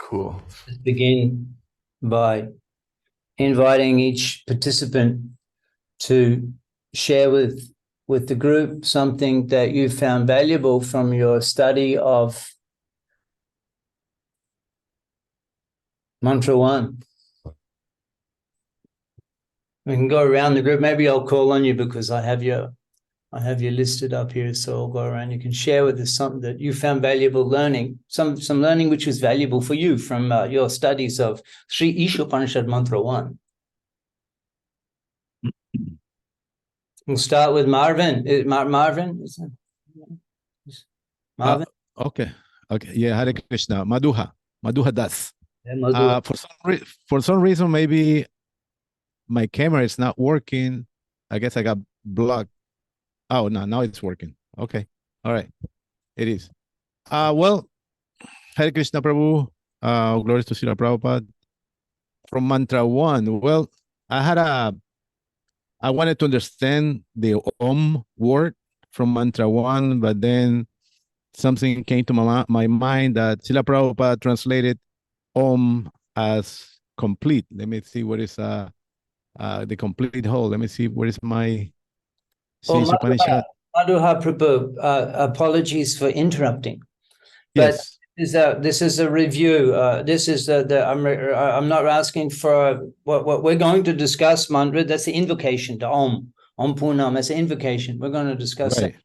Cool. Let's begin by inviting each participant to share with the group something that you found valuable from your study of Mantra 1. We can go around the group. Maybe I'll call on you because I have you listed up here, so I'll go around. You can share with us something that you found valuable learning, some learning which was valuable for you from your studies of Sri Isopaniśad Mantra 1. We'll start with Marvin. Marvin? Marvin? Okay. Yeah, Hare Krishna. Madhuha Das. Yeah, Madhu. For some reason, maybe my camera is not working. I guess I got blocked. Oh, no, now it's working. Okay. All right. It is. Well, Hare Krishna Prabhu. Glories to Srila Prabhupada. From Mantra 1. Well, I wanted to understand the Om word from Mantra 1, but then something came to my mind that Srila Prabhupada translated Om as complete. Let me see what is the complete whole. Let me see what is my Madhuha Prabhu, apologies for interrupting. Yes. But this is a review. This is I'm not asking for what we're going to discuss, mantra. That's the invocation to Om Purnam. That's the invocation. We're going to discuss right.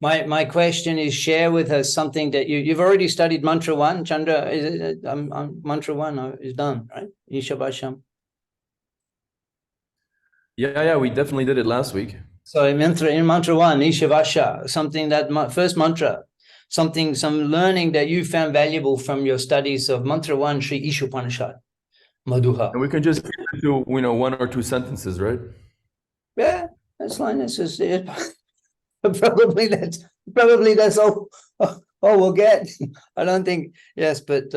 that. My question is, share with us something that you've already studied. Mantra 1, Chandra. Mantra 1 is done, right? Ishabasham. Yeah, we definitely did it last week. So in mantra 1, Ishavasha, something that first mantra. Some learning that you found valuable from your studies of Mantra 1, Sri Isopaniśad, Madhuha. And we can just get into, 1 or 2 sentences, right? Yeah, that's fine. This is it. Probably that's all we'll get. I don't think, yes, but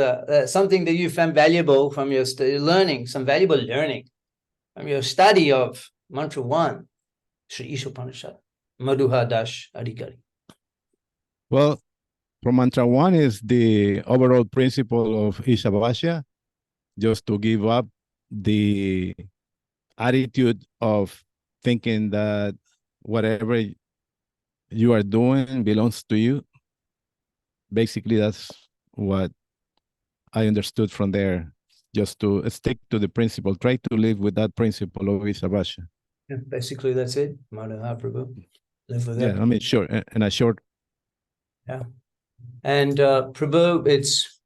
something that you found valuable from your learning, some valuable learning from your study of Mantra 1, Sri Isopaniśad, Madhuha Dash Adhikari. Well, from Mantra 1 is the overall principle of Ishavasya, just to give up the attitude of thinking that whatever you are doing belongs to you. Basically, that's what I understood from there, just to stick to the principle, try to live with that principle of Ishavasya. Yeah, basically, that's it. Madhuha Prabhu. Live with that. Yeah, I mean, sure, and a short. Yeah. And Prabhu, it's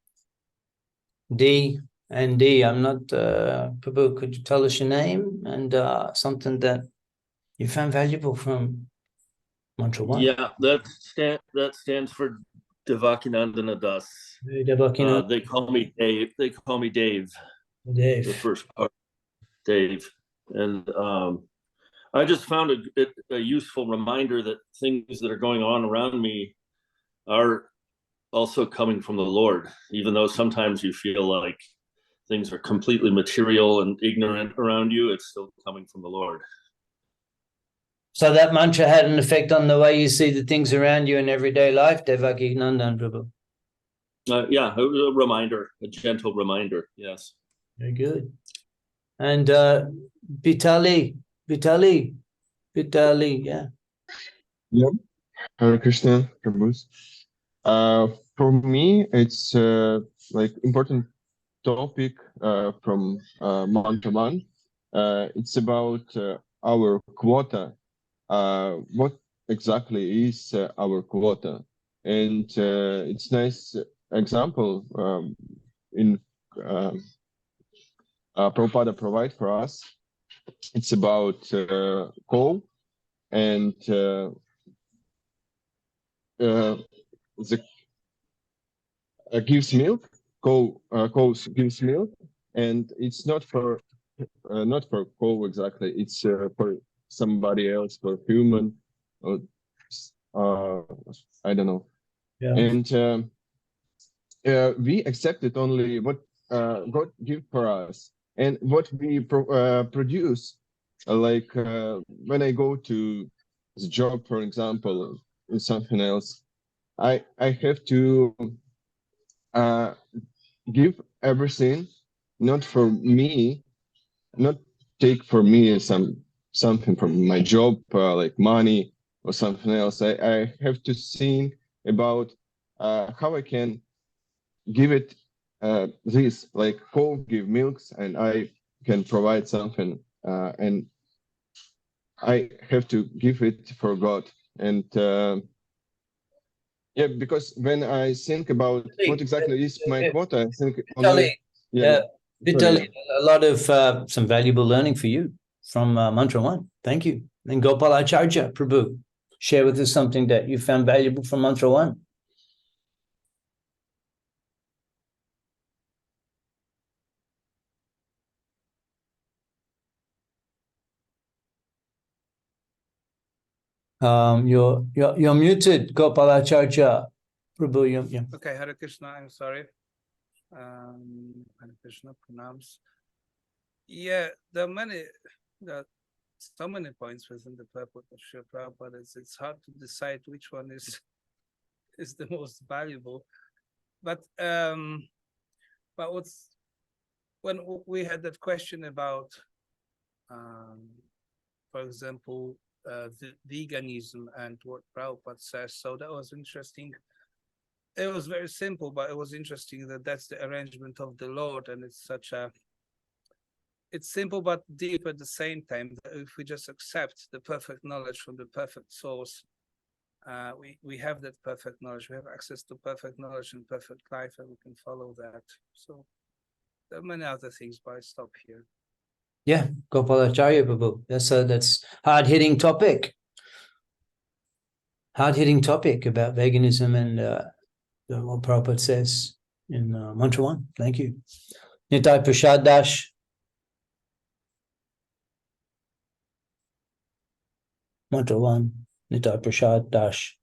D and D. I'm not, Prabhu, could you tell us your name and something that you found valuable from Mantra 1? Yeah, that stands for Devakinandana Das. Hey, Devakinandana. They call me Dave. Dave. The first part, Dave. And I just found a useful reminder that things that are going on around me are also coming from the Lord, even though sometimes you feel like things are completely material and ignorant around you, it's still coming from the Lord. So that mantra had an effect on the way you see the things around you in everyday life, Devakinandana Prabhu. Yeah, a reminder, a gentle reminder, yes. Very good. And Vitali, yeah. Yeah, Hare Krishna, Prabhu. For me, it's like important topic from Mantra 1. It's about our quota. What exactly is our quota? And it's nice example in Prabhupada provide for us. It's about coal and gives milk. Coal gives milk, and it's not for coal exactly. It's for somebody else, for human, or I don't know. Yeah. And we accepted only what God give for us, and what we produce. Like when I go to the job, for example, or something else, I have to give everything, not for me, not take for me something from my job, like money or something else. I have to think about how I can give it this, like cow give milks, and I can provide something, and I have to give it for God. And yeah, because when I think about what exactly is my quota, I think only, yeah. Vitaly, a lot of some valuable learning for you from Mantra 1. Thank you. And Gopalacharya, Prabhu, share with us something that you found valuable from Mantra 1. You're muted, Gopalacharya. Prabhu, yeah. Okay, Hare Krishna, I'm sorry. Hare Krishna, pronouns. Yeah, there are so many points within the purport of Srila Prabhupada. It's hard to decide which one is the most valuable. But what's when we had that question about, for example, the veganism and what Prabhupada says, so that was interesting. It was very simple, but it was interesting that that's the arrangement of the Lord, and it's simple but deep at the same time. If we just accept the perfect knowledge from the perfect source, we have that perfect knowledge. We have access to perfect knowledge and perfect life, and we can follow that. So there are many other things, but I stop here. Yeah, Gopalacharya, Prabhu. That's hard-hitting topic. Hard-hitting topic about veganism and what Prabhupada says in Mantra 1. Thank you. Nitai Prasad Dash. Mantra 1. Nitai Prasad Dash.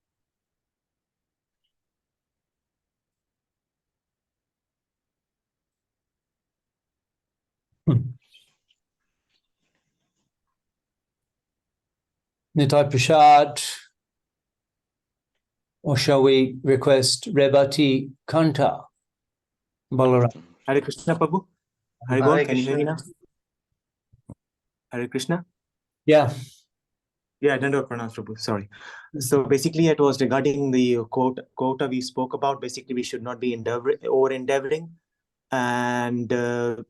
Nitai Prasad. Or shall we request Rebati Kanta? Balaram. Hare Krishna, Prabhu. Hare Bol, can you hear me now? Hare Krishna. Yeah. Yeah, I don't pronounce Prabhu. Sorry. So basically, it was regarding the quota we spoke about. Basically, we should not be over endeavoring, and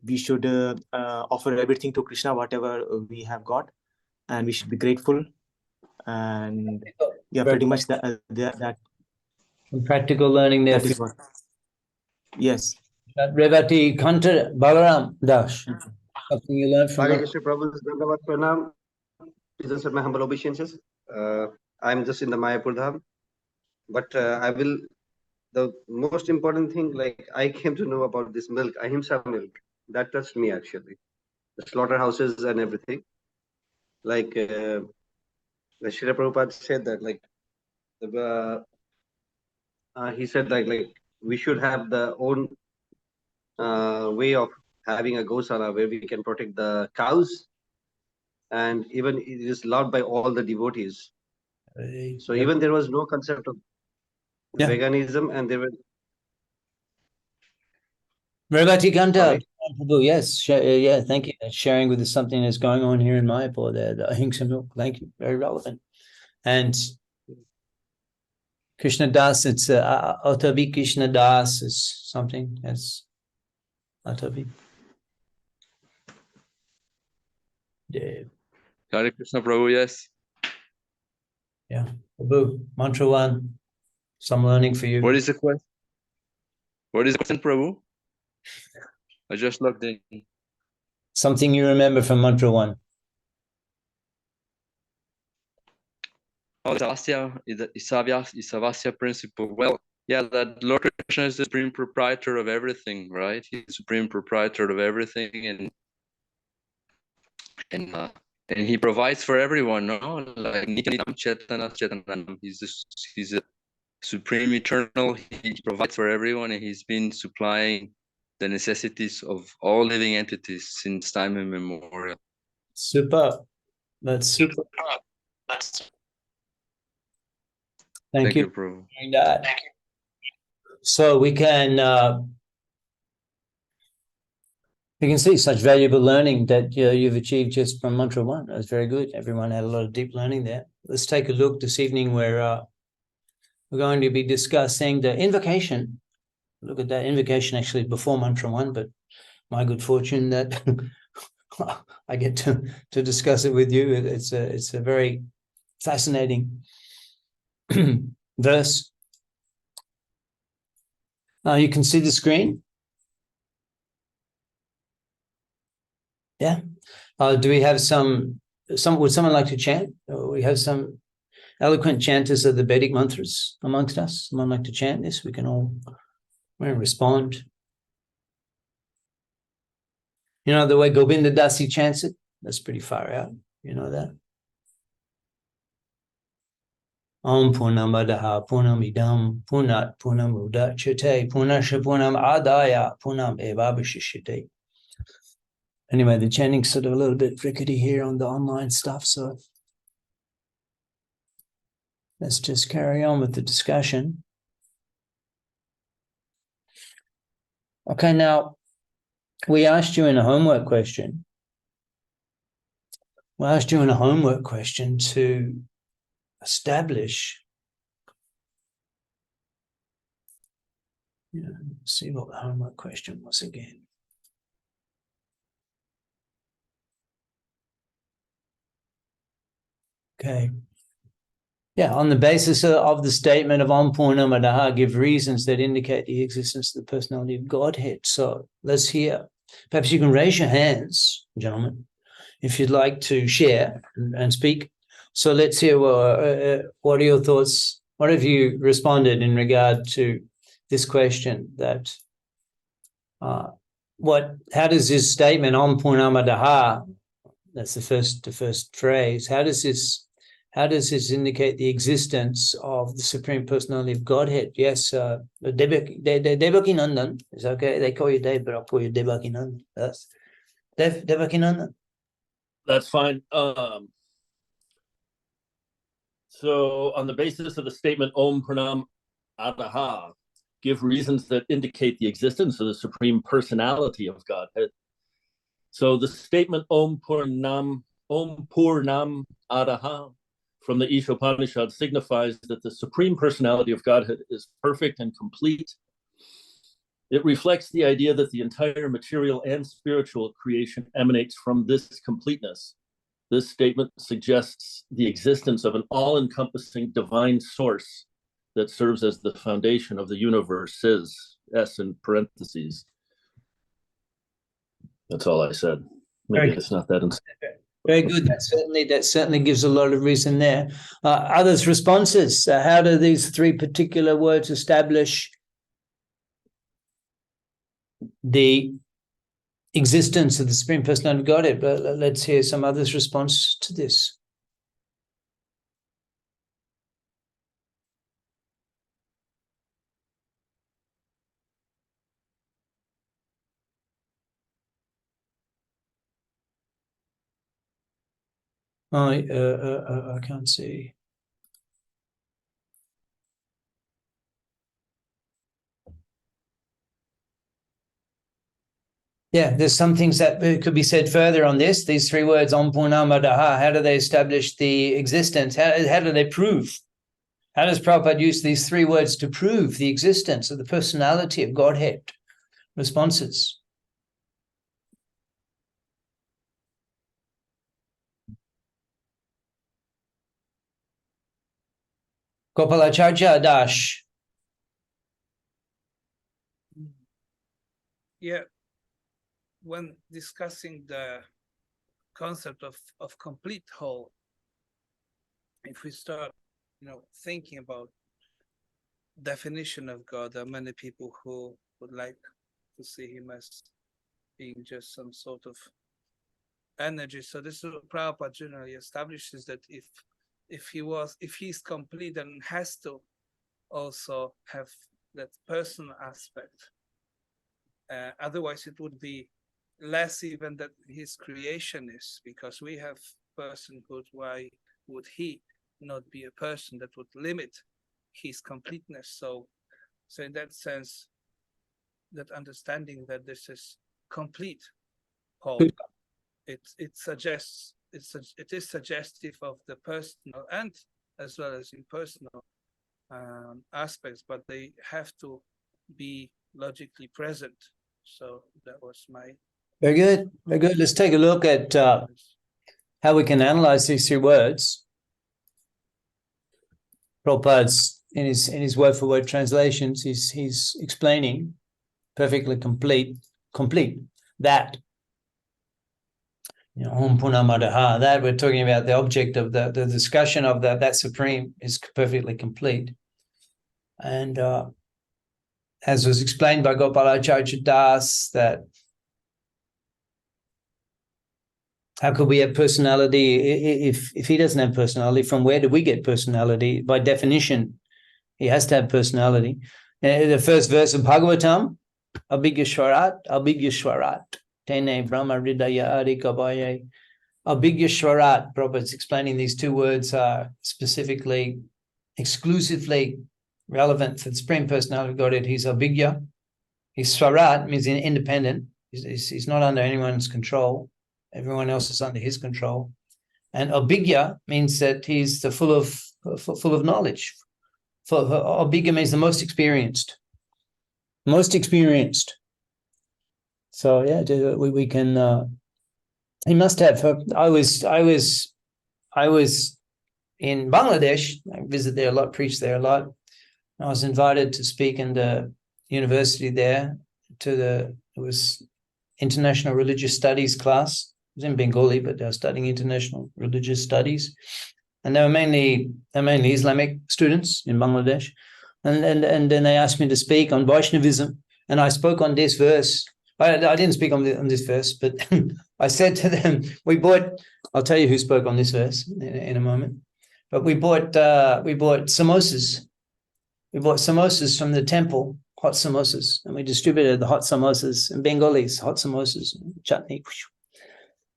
we should offer everything to Krishna, whatever we have got, and we should be grateful. And yeah, pretty much that. Some practical learning there. That is what. Yes. Revati Kanta Balaram Dash. Something you learned from Hare Krishna Prabhu, Dandavad Pranam. Presents my humble obeisances. I'm just in the Mayapur Dham, but the most important thing, like I came to know about this milk, Ahimsa milk, that touched me actually. The slaughterhouses and everything. Like Srila Prabhupada said that, like he said like we should have the own way of having a Gosala where we can protect the cows, and even it is loved by all the devotees. So even there was no concept of veganism, and there were Revati Kanta. Yes, yeah, thank you. Sharing with us something that's going on here in Mayapur there, the Ahimsa milk. Thank you, very relevant. And Krishna Das, it's Otavi Krishna Das is something as Otavi. Yeah. Hare Krishna Prabhu, yes. Yeah. Prabhu, Mantra 1, some learning for you. What is the question? What is the question, Prabhu? I just logged in. Something you remember from Mantra 1. Oh, the Isavasya principle. Well, yeah, that Lord Krishna is the supreme proprietor of everything, right? He's the supreme proprietor of everything, and he provides for everyone, no? Like Nityanam Chetana Chetanam. He's a supreme eternal. He provides for everyone, and he's been supplying the necessities of all living entities since time immemorial. Super. That's super. Thank you. Prabhu. So we can You can see such valuable learning that you've achieved just from mantra 1. That's very good. Everyone had a lot of deep learning there. Let's take a look this evening where we're going to be discussing the invocation. Look at that invocation actually before mantra 1, but my good fortune that I get to discuss it with you. It's a very fascinating verse. You can see the screen. Yeah. Do we have some? Would someone like to chant? We have some eloquent chanters of the Vedic mantras amongst us. Someone like to chant this? We can all respond. You know the way Govinda Dasi chants it? That's pretty far out. You know that? Om Purnamadaha Purnamidam Punat Purnamudachyate Punasha Purnam Adaya Punam Evabhishishite. Anyway, the chanting's sort of a little bit rickety here on the online stuff, so let's just carry on with the discussion. Okay, now we asked you in a homework question. We asked you in a homework question to establish. See what the homework question was again. Okay. Yeah, on the basis of the statement of Om Purnamadaha, give reasons that indicate the existence of the personality of Godhead. So let's hear. Perhaps you can raise your hands, gentlemen, if you'd like to share and speak. So let's hear what are your thoughts? What have you responded in regard to this question? That how does this statement Om Purnamadaha? That's the first phrase. How does this indicate the existence of the Supreme Personality of Godhead? Yes, Devaki Nandan. It's okay. They call you Dev, but I'll call you Devaki Nandan. That's Devaki Nandan. That's fine. So on the basis of the statement Om Purnam Adaha, give reasons that indicate the existence of the Supreme Personality of Godhead. So the statement Om Purnam Adaha from the Isopaniśad signifies that the Supreme Personality of Godhead is perfect and complete. It reflects the idea that the entire material and spiritual creation emanates from this completeness. This statement suggests the existence of an all-encompassing divine source that serves as the foundation of the universe, says S in parentheses. That's all I said. Maybe it's not that. Very good. That certainly gives a lot of reason there. Others' responses. How do these three particular words establish the existence of the Supreme Personality of Godhead? But let's hear some others' response to this. I can't see. Yeah, there's some things that could be said further on this. These three words, Om Purnamadaha, how do they establish the existence? How do they prove? How does Prabhupada use these three words to prove the existence of the personality of Godhead? Responses. Gopalacharya Dash. Yeah, when discussing the concept of complete whole, if we start, thinking about definition of God, there are many people who would like to see him as being just some sort of energy. So this is what Prabhupada generally establishes, that if he's complete, then has to also have that personal aspect. Otherwise, it would be less even that his creation is, because we have personhood. Why would he not be a person? That would limit his completeness. So in that sense, that understanding that this is complete whole. It suggests it is suggestive of the personal and as well as impersonal aspects, but they have to be logically present. So that was my Very good. Very good. Let's take a look at how we can analyze these three words. Prabhupada's in his word for word translations, he's explaining perfectly complete that. You know, Om Punamadaha, that we're talking about the object of the discussion of that supreme is perfectly complete. And as was explained by Gopalacharya Das, that how could we have personality if he doesn't have personality? From where do we get personality? By definition, he has to have personality. The first verse of Bhagavatam, Abhigyashwarat, Tene Brahma Hridaya Adikabaye. Abhigyashwarat, Prabhupada's explaining these two words are specifically, exclusively relevant for the Supreme Personality of Godhead. He's Abhigya. He's Swarat, means independent. He's not under anyone's control. Everyone else is under his control. And Abhigya means that he's full of knowledge. Abhigya means the most experienced. Most experienced. So yeah, we can. He must have. I was in Bangladesh. I visit there a lot, preach there a lot. I was invited to speak in the university there. It was International Religious Studies class. It was in Bengali, but they were studying international religious studies, and they were mainly Islamic students in Bangladesh. And then they asked me to speak on Vaishnavism, and I spoke on this verse. I didn't speak on this verse, but I said to them, I'll tell you who spoke on this verse in a moment, but we bought samosas. We bought samosas from the temple, hot samosas, and we distributed the hot samosas in Bengalis, hot samosas, chutney.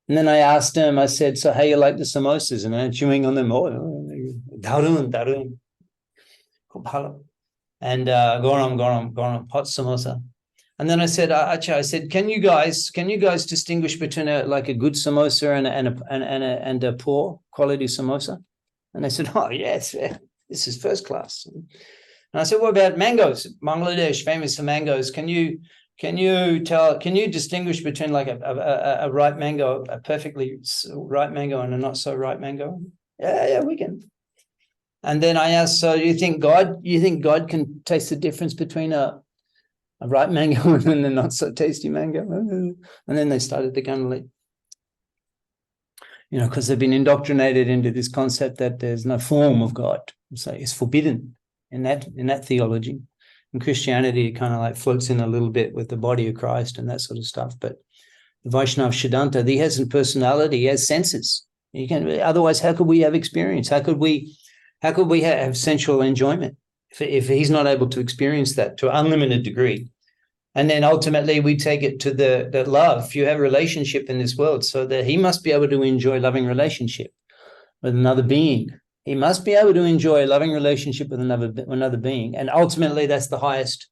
And then I asked him, I said, so how you like the samosas? And I'm chewing on them, darun. And garam, hot samosa. And then I said, Acha, I said, can you guys distinguish between a good samosa and a poor quality samosa? And they said, oh yes, this is first class. And I said, what about mangoes? Bangladesh, famous for mangoes. Can you distinguish between like a ripe mango, a perfectly ripe mango, and a not so ripe mango? Yeah, we can. And then I asked, so you think God can taste the difference between a ripe mango and a not so tasty mango? And then they started to kind of like, because they've been indoctrinated into this concept that there's no form of God. So it's forbidden in that theology. In Christianity, it kind of like floats in a little bit with the body of Christ and that sort of stuff. But the Vaishnava Siddhanta, he has a personality, he has senses. Otherwise, how could we have experience? How could we have sensual enjoyment if he's not able to experience that to an unlimited degree? And then ultimately we take it to the love. You have a relationship in this world, so that he must be able to enjoy loving relationship with another being. He must be able to enjoy a loving relationship with another being. And ultimately that's the highest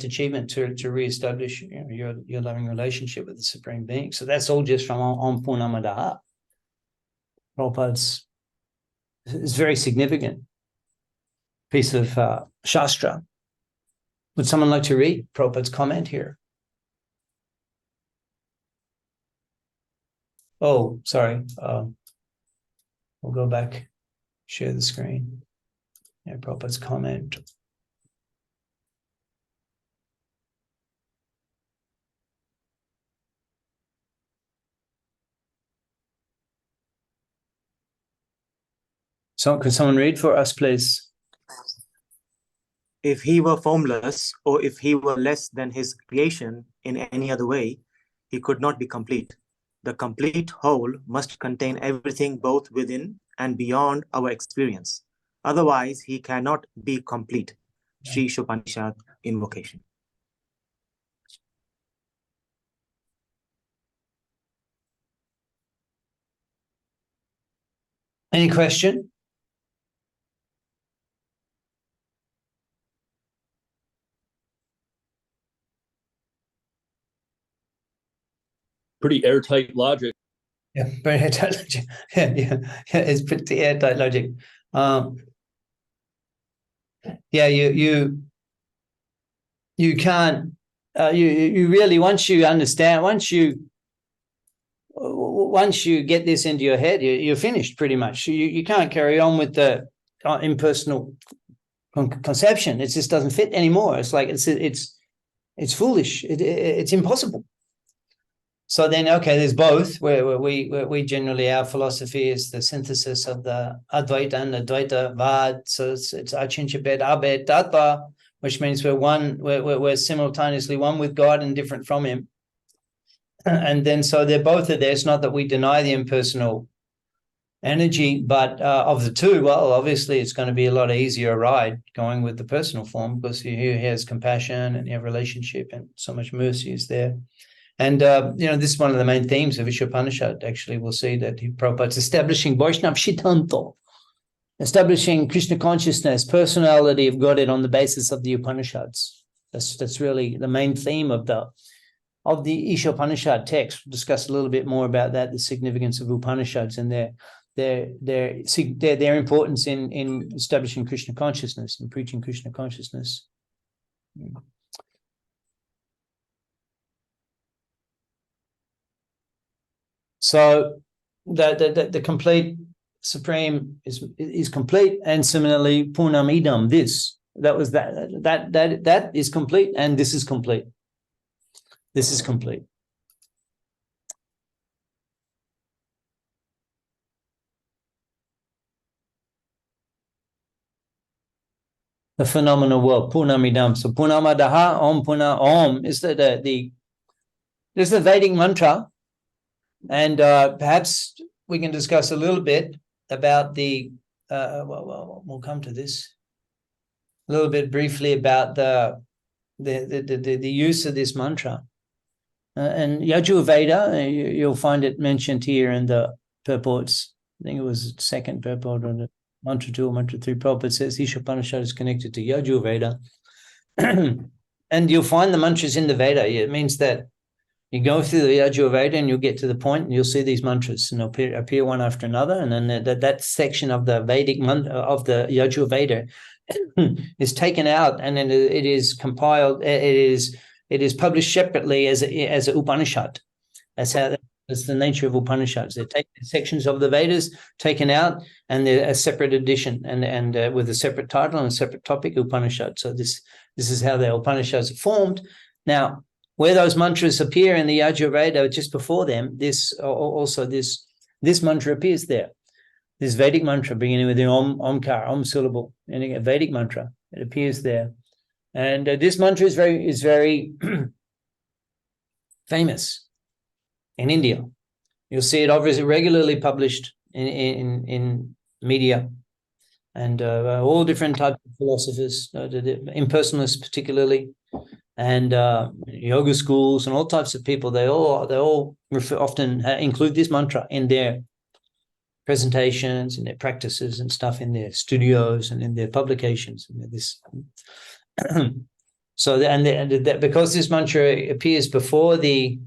achievement to reestablish your loving relationship with the Supreme Being. So that's all just from Om Purnamadaha. Prabhupada's is very significant piece of Shastra. Would someone like to read Prabhupada's comment here? Oh, sorry. We'll go back, share the screen. Yeah, Prabhupada's comment. So, could someone read for us, please? If he were formless, or if he were less than his creation in any other way, he could not be complete. The complete whole must contain everything both within and beyond our experience. Otherwise, he cannot be complete. Sri Isopaniśad, Invocation. Any question? pretty airtight logic. Yeah, very airtight logic. Yeah, it's pretty airtight logic. Yeah, you can't. You really, once you understand, once you get this into your head, you're finished pretty much. You can't carry on with the impersonal conception. It just doesn't fit anymore. It's like it's foolish. It's impossible. So then, okay, there's both. Where we generally, our philosophy is the synthesis of the Advaita and Advaita Vad. So it's Achincha Bed Abed Tattva, which means we're one. We're simultaneously one with God and different from Him. And then, so they're both are there. It's not that we deny the impersonal energy, but of the two, well, obviously it's going to be a lot easier ride going with the personal form, because he has compassion and you have relationship and so much mercy is there. And this is one of the main themes of Isopaniśad. Actually, we'll see that Prabhupada's establishing Vaishnava Siddhanta, establishing Krishna consciousness, personality of Godhead on the basis of the Upanishads. That's really the main theme of the Isopaniśad text. We'll discuss a little bit more about that, the significance of Upanishads and their importance in establishing Krishna consciousness and preaching Krishna consciousness. So the complete supreme is complete, and similarly Purnamidam, that is complete, and this is complete. This is complete. The phenomenal world, Purnamidam. So Purnamadaha, Om Purna, Om is this is the Vedic mantra. And perhaps we can discuss a little bit about we'll come to this a little bit briefly about the use of this mantra. And Yajurveda, you'll find it mentioned here in the purports. I think it was the second purport on the mantra 2 or mantra 3 purport. It says Isopaniśad is connected to Yajurveda. And you'll find the mantras in the Veda. It means that you go through the Yajurveda and you'll get to the point and you'll see these mantras and they'll appear one after another. And then that section of the Vedic of the Yajurveda is taken out, and then it is compiled. It is published separately as a Upanishad. That's the nature of Upanishads. They take sections of the Vedas taken out, and they're a separate edition and with a separate title and a separate topic, Upanishad. So this is how the Upanishads are formed. Now, where those mantras appear in the Yajurveda just before them, this mantra appears there. This Vedic mantra beginning with the Omkar, Om syllable, and a Vedic mantra, it appears there. And this mantra is very famous in India. You'll see it obviously regularly published in media, and all different types of philosophers, impersonalists particularly, and yoga schools and all types of people. They all often include this mantra in their presentations, in their practices and stuff, in their studios and in their publications. And this, so because this mantra appears before the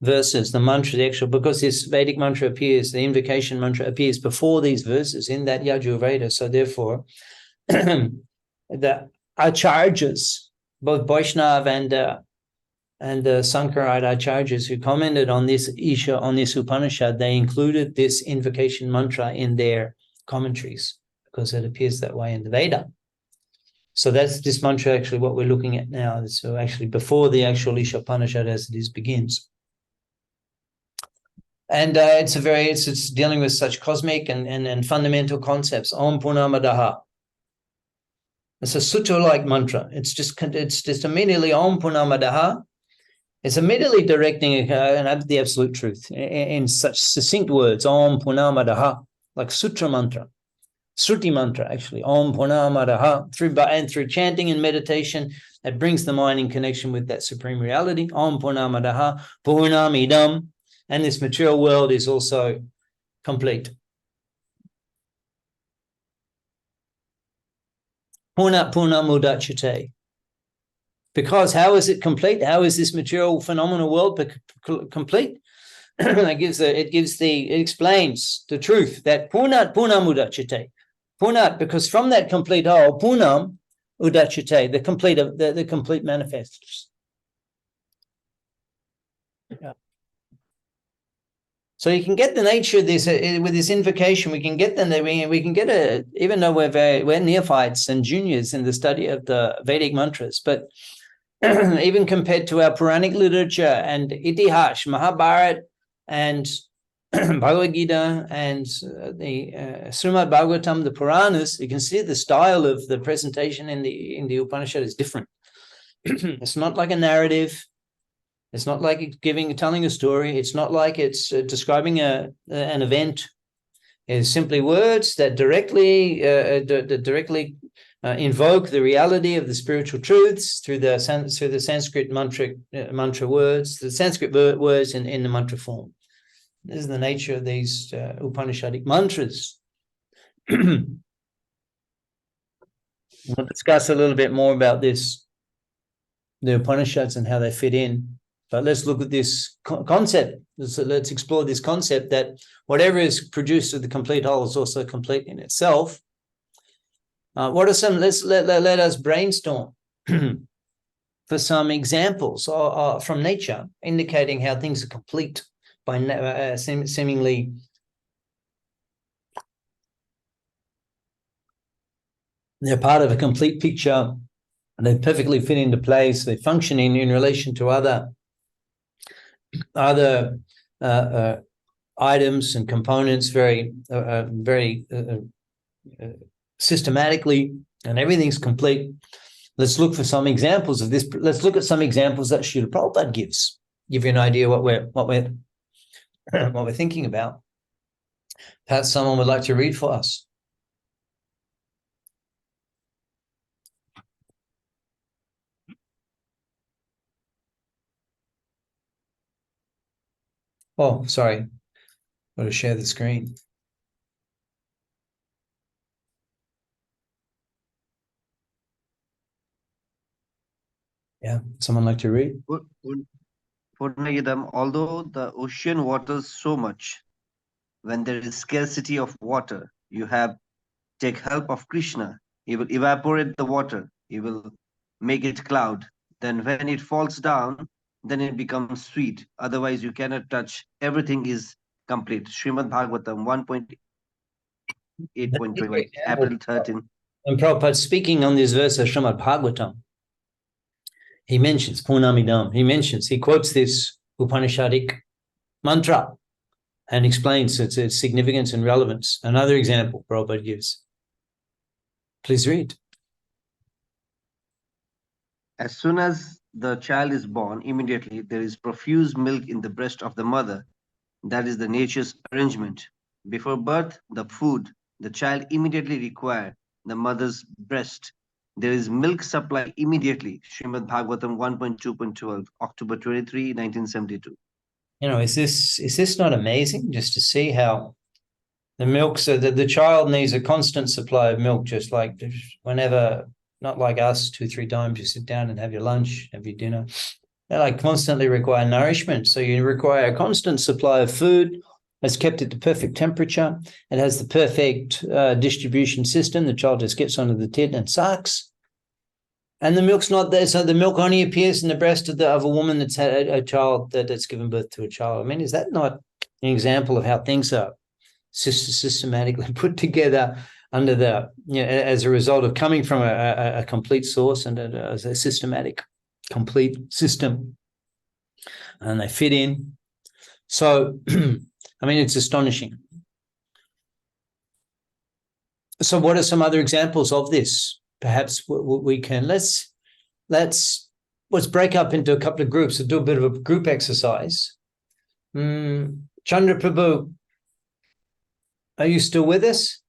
verses, the mantra, because this Vedic mantra appears, the invocation mantra appears before these verses in that Yajurveda. So therefore, the acharyas, both Vaishnav and the Sankarite acharyas who commented on this Upanishad, they included this invocation mantra in their commentaries because it appears that way in the Veda. So that's this mantra actually what we're looking at now. So actually before the actual Isopaniśad as it is begins. And it's dealing with such cosmic and fundamental concepts. Om Purnamadaha. It's a sutra-like mantra. It's just immediately Om Purnamadaha. It's immediately directing the absolute truth in such succinct words. Om Purnamadaha, like sutra mantra, Shruti mantra actually. Om Purnamadaha. Through chanting and meditation, it brings the mind in connection with that supreme reality. Om Purnamadaha, Purnamidam. And this material world is also complete. Purna mudachyate. Because how is it complete? How is this material phenomenal world complete? It explains the truth that punat punam udachate. Punat, because from that complete whole, punam udachate, the complete manifests. Yeah. So you can get the nature of this with this invocation. We can get even though we're neophytes and juniors in the study of the Vedic mantras, but even compared to our Puranic literature and Itihash, Mahabharata, and Bhagavad Gita, and the Srimad Bhagavatam, the Puranas, you can see the style of the presentation in the Upanishad is different. It's not like a narrative. It's not like telling a story. It's not like it's describing an event. It's simply words that directly invoke the reality of the spiritual truths through the Sanskrit mantra words, the Sanskrit words in the mantra form. This is the nature of these Upanishadic mantras. We'll discuss a little bit more about this, the Upanishads and how they fit in. But let's look at this concept. Let's explore this concept that whatever is produced of the complete whole is also complete in itself. What are some? Let us brainstorm for some examples from nature indicating how things are complete by seemingly they're part of a complete picture. And they perfectly fit into place. They function in relation to other items and components very systematically, and everything's complete. Let's look for some examples of this. Let's look at some examples that Srila Prabhupada gives. Give you an idea what we're thinking about. Perhaps someone would like to read for us. Oh, sorry. Got to share the screen. Yeah, someone like to read? Although the ocean waters so much, when there is scarcity of water, you take help of Krishna. He will evaporate the water. He will make it cloud. Then when it falls down, then it becomes sweet. Otherwise, you cannot touch. Everything is complete. Srimad Bhagavatam 1.8.3, April 13. And Prabhupada speaking on this verse of Srimad Bhagavatam, he mentions Punamidam. He quotes this Upanishadic mantra and explains its significance and relevance. Another example Prabhupada gives. Please read. As soon as the child is born, immediately there is profuse milk in the breast of the mother. That is the nature's arrangement. Before birth, the food the child immediately requires, the mother's breast. There is milk supply immediately. Srimad Bhagavatam 1.2.12, October 23, 1972. You know, is this not amazing just to see how the milk, so that the child needs a constant supply of milk, just like whenever, not like us, 2-3 times you sit down and have your lunch, have your dinner. They like constantly require nourishment. So you require a constant supply of food that's kept at the perfect temperature. It has the perfect distribution system. The child just gets onto the tit and sucks. And the milk's not there. So the milk only appears in the breast of a woman that's had a child that's given birth to a child. I mean, is that not an example of how things are systematically put together under as a result of coming from a complete source and as a systematic, complete system, and they fit in. So, I mean, it's astonishing. So what are some other examples of this? Perhaps we can, let's break up into a couple of groups and do a bit of a group exercise. Chandra Prabhu, are you still with us?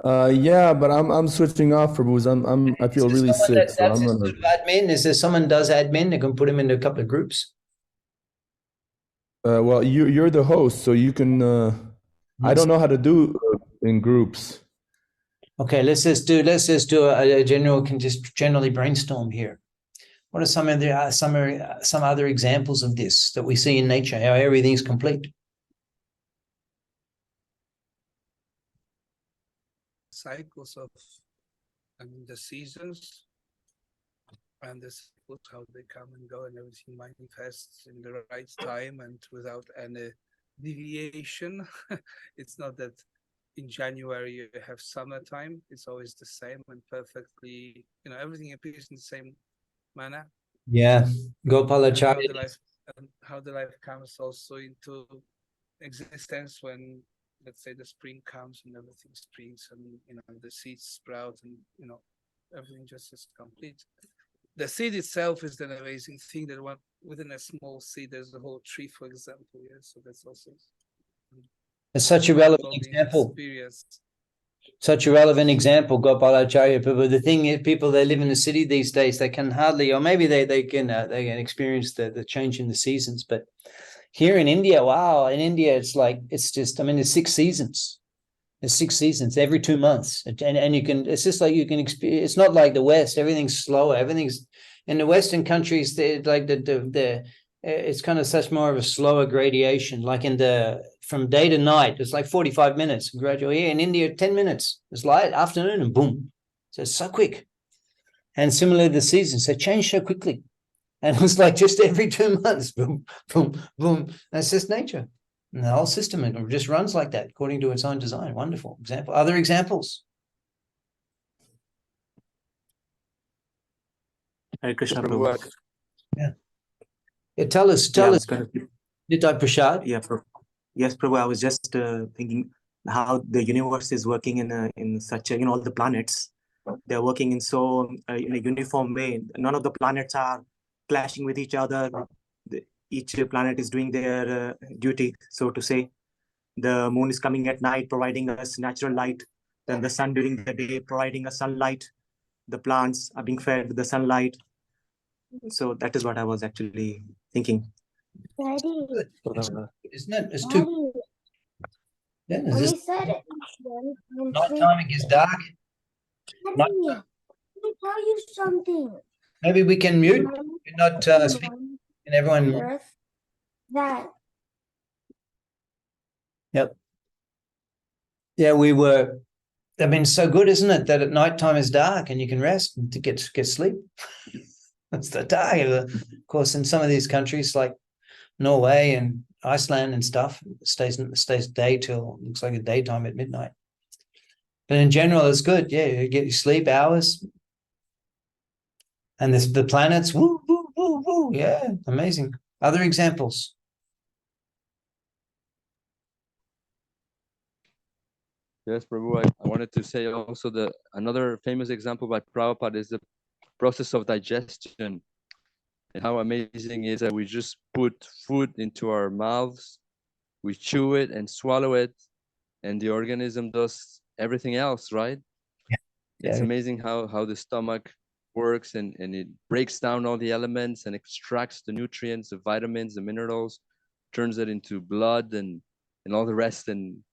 Yeah, but I'm switching off for booze. I feel really sick, so I'm gonna. Admin. Is there someone does admin that can put him into a couple of groups? Well, you're the host, so you can. I don't know how to do in groups. Okay, let's just do a general, can just generally brainstorm here. What are some of the some other examples of this that we see in nature, how everything's complete? Cycles of the seasons, and this is how they come and go, and everything manifests in the right time and without any deviation. It's not that in January you have summertime, it's always the same and perfectly, everything appears in the same manner. Yeah, And Gopalacharya. how the life comes also into existence when, let's say, the spring comes and everything springs and the seeds sprout and everything just is complete. The seed itself is an amazing thing that within a small seed there's a whole tree, for example. Yeah, so that's also It's such a relevant example. Such a relevant example, Gopalacharya Prabhu. The thing is, people that live in the city these days, they can hardly, or maybe they can experience the change in the seasons. But here in India, wow, in India, it's just, I mean, there's 6 seasons. There's 6 seasons every 2 months, and you can. It's just like you can experience. It's not like the West. Everything's slower. Everything's in the Western countries. Like it's kind of such more of a slower gradation. Like from day to night, it's like 45 minutes gradually. Here in India, 10 minutes. It's light afternoon and boom. So it's so quick. And similarly, the seasons, they change so quickly. And it was like just every 2 months, boom, boom, boom. That's just nature. And the whole system, it just runs like that according to its own design. Wonderful example. Other examples? Hare Krishna, Prabhu. Yeah, tell us. Nitai Prasad. Yeah, Prabhu. Yes, Prabhu. I was just thinking how the universe is working in such a, all the planets, they're working in so in a uniform way. None of the planets are clashing with each other. Each planet is doing their duty, so to say. The moon is coming at night, providing us natural light. Then the sun during the day, providing us sunlight. The plants are being fed with the sunlight. So that is what I was actually thinking. Daddy. Isn't it? It's too. Yeah, nighttime, it gets dark. Let me tell you something. Maybe we can mute. You're not speaking. And everyone. That. Yep. Yeah, we were. I mean, so good, isn't it? That at nighttime is dark and you can rest and to get sleep. That's the dark. Of course, in some of these countries like Norway and Iceland and stuff, it stays day till looks like a daytime at midnight. But in general, it's good. Yeah, you get your sleep hours. And the planets, woo, woo, woo, woo. Yeah, amazing. Other examples? Yes, Prabhu, I wanted to say also that another famous example by Prabhupada is the process of digestion. And how amazing is that we just put food into our mouths, we chew it and swallow it, and the organism does everything else, right? Yeah. It's amazing how the stomach works and it breaks down all the elements and extracts the nutrients, the vitamins, the minerals, turns it into blood and all the rest, and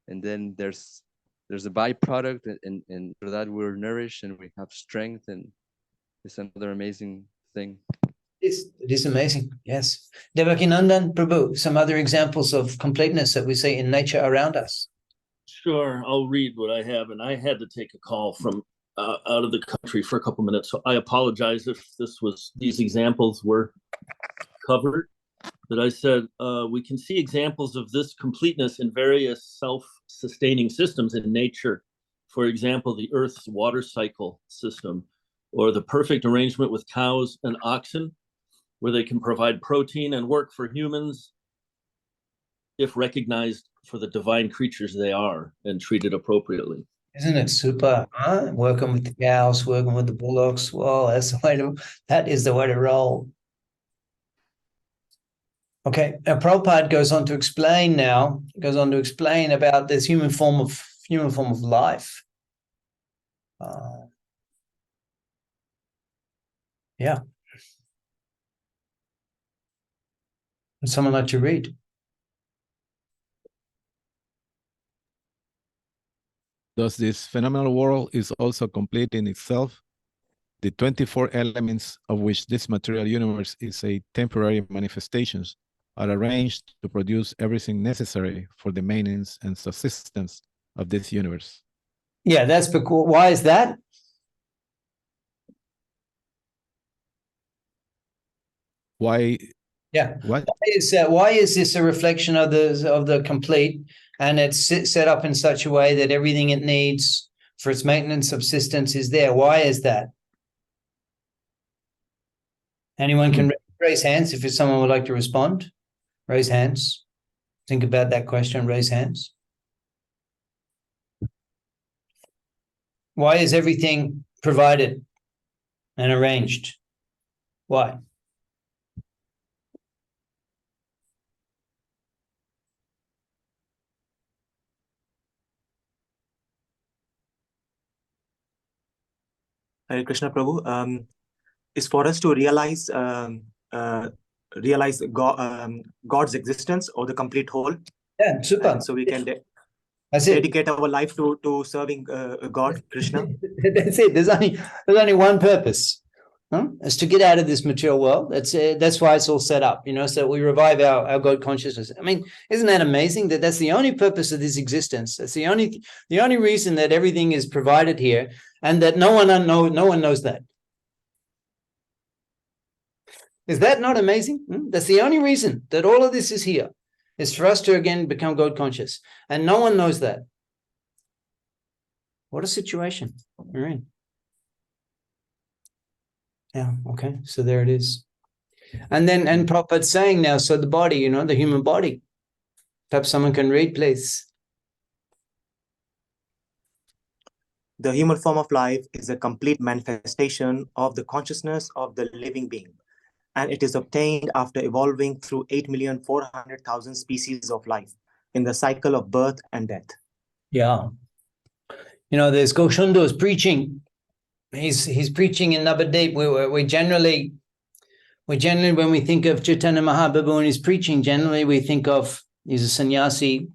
then there's a byproduct, and for that we're nourished and we have strength, and it's another amazing thing. It is amazing, yes. Devakinandan, Prabhu, some other examples of completeness that we see in nature around us. Sure, I'll read what I have, and I had to take a call from out of the country for a couple minutes, so I apologize if these examples were covered. But I said we can see examples of this completeness in various self-sustaining systems in nature. For example, the Earth's water cycle system, or the perfect arrangement with cows and oxen, where they can provide protein and work for humans if recognized for the divine creatures they are and treated appropriately. Isn't it super? Huh? Working with the cows, working with the bullocks. Well, that is the way to roll. Okay, now Prabhupada goes on to explain about this human form of life. Yeah. Would someone like to read? Thus, this phenomenal world is also complete in itself. The 24 elements of which this material universe is a temporary manifestations are arranged to produce everything necessary for the maintenance and subsistence of this universe. Yeah, that's because, why is that? Why? Yeah. What? Why is this a reflection of the complete, and it's set up in such a way that everything it needs for its maintenance subsistence is there? Why is that? Anyone can raise hands if someone would like to respond. Raise hands. Think about that question. Raise hands. Why is everything provided and arranged? Why? Hare Krishna, Prabhu. Is for us to realize God's existence or the complete whole. Yeah, super. And so we can That's it. dedicate our life to serving God, Krishna. That's it. There's only one purpose. Is to get out of this material world. That's why it's all set up, so we revive our God consciousness. I mean, isn't that amazing that that's the only purpose of this existence? That's the only reason that everything is provided here, and that no one knows that. Is that not amazing? That's the only reason that all of this is here, is for us to again become God conscious, and no one knows that. What a situation we're in. Yeah, okay, so there it is. And Prabhupada's saying now, so the body, the human body. Perhaps someone can read, please. The human form of life is a complete manifestation of the consciousness of the living being, and it is obtained after evolving through 8,400,000 species of life in the cycle of birth and death. Yeah. There's Goshundo's preaching. He's preaching in Navadip. We generally, when we think of Chaitanya Mahaprabhu and his preaching, generally we think of, he's a sannyasi.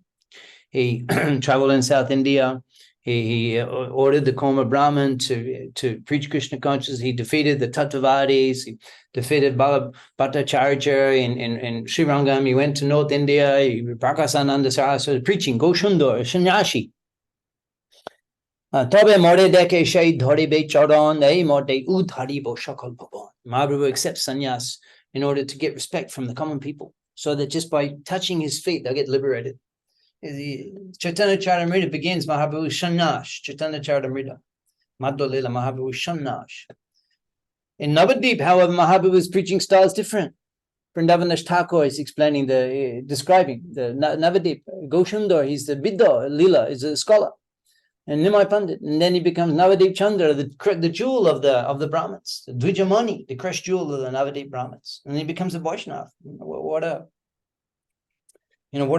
He traveled in South India. He ordered the Koma Brahmin to preach Krishna consciousness. He defeated the Tattvavadis. He defeated Bhattacharya in Sri Rangam. He went to North India. He Prakasananda Saraswati preaching Goshundor, sannyasi. Mahaprabhu accepts sannyas in order to get respect from the common people, so that just by touching his feet, they'll get liberated. Chaitanya Charitamrita begins Mahaprabhu Sannyas, Chaitanya Charitamrita. Madhya Lila Mahaprabhu Sannyas. In Navadip, however, Mahaprabhu's preaching style is different. Vrindavan Thakur is describing the Navadip. Goshundar, he's the Vidya Lila, is a scholar. And Nimai Pandit, and then he becomes Navadip Chandra, the jewel of the Brahmins, the Dvijamani, the crushed jewel of the Navadip Brahmins, and he becomes a Vaishnava. What a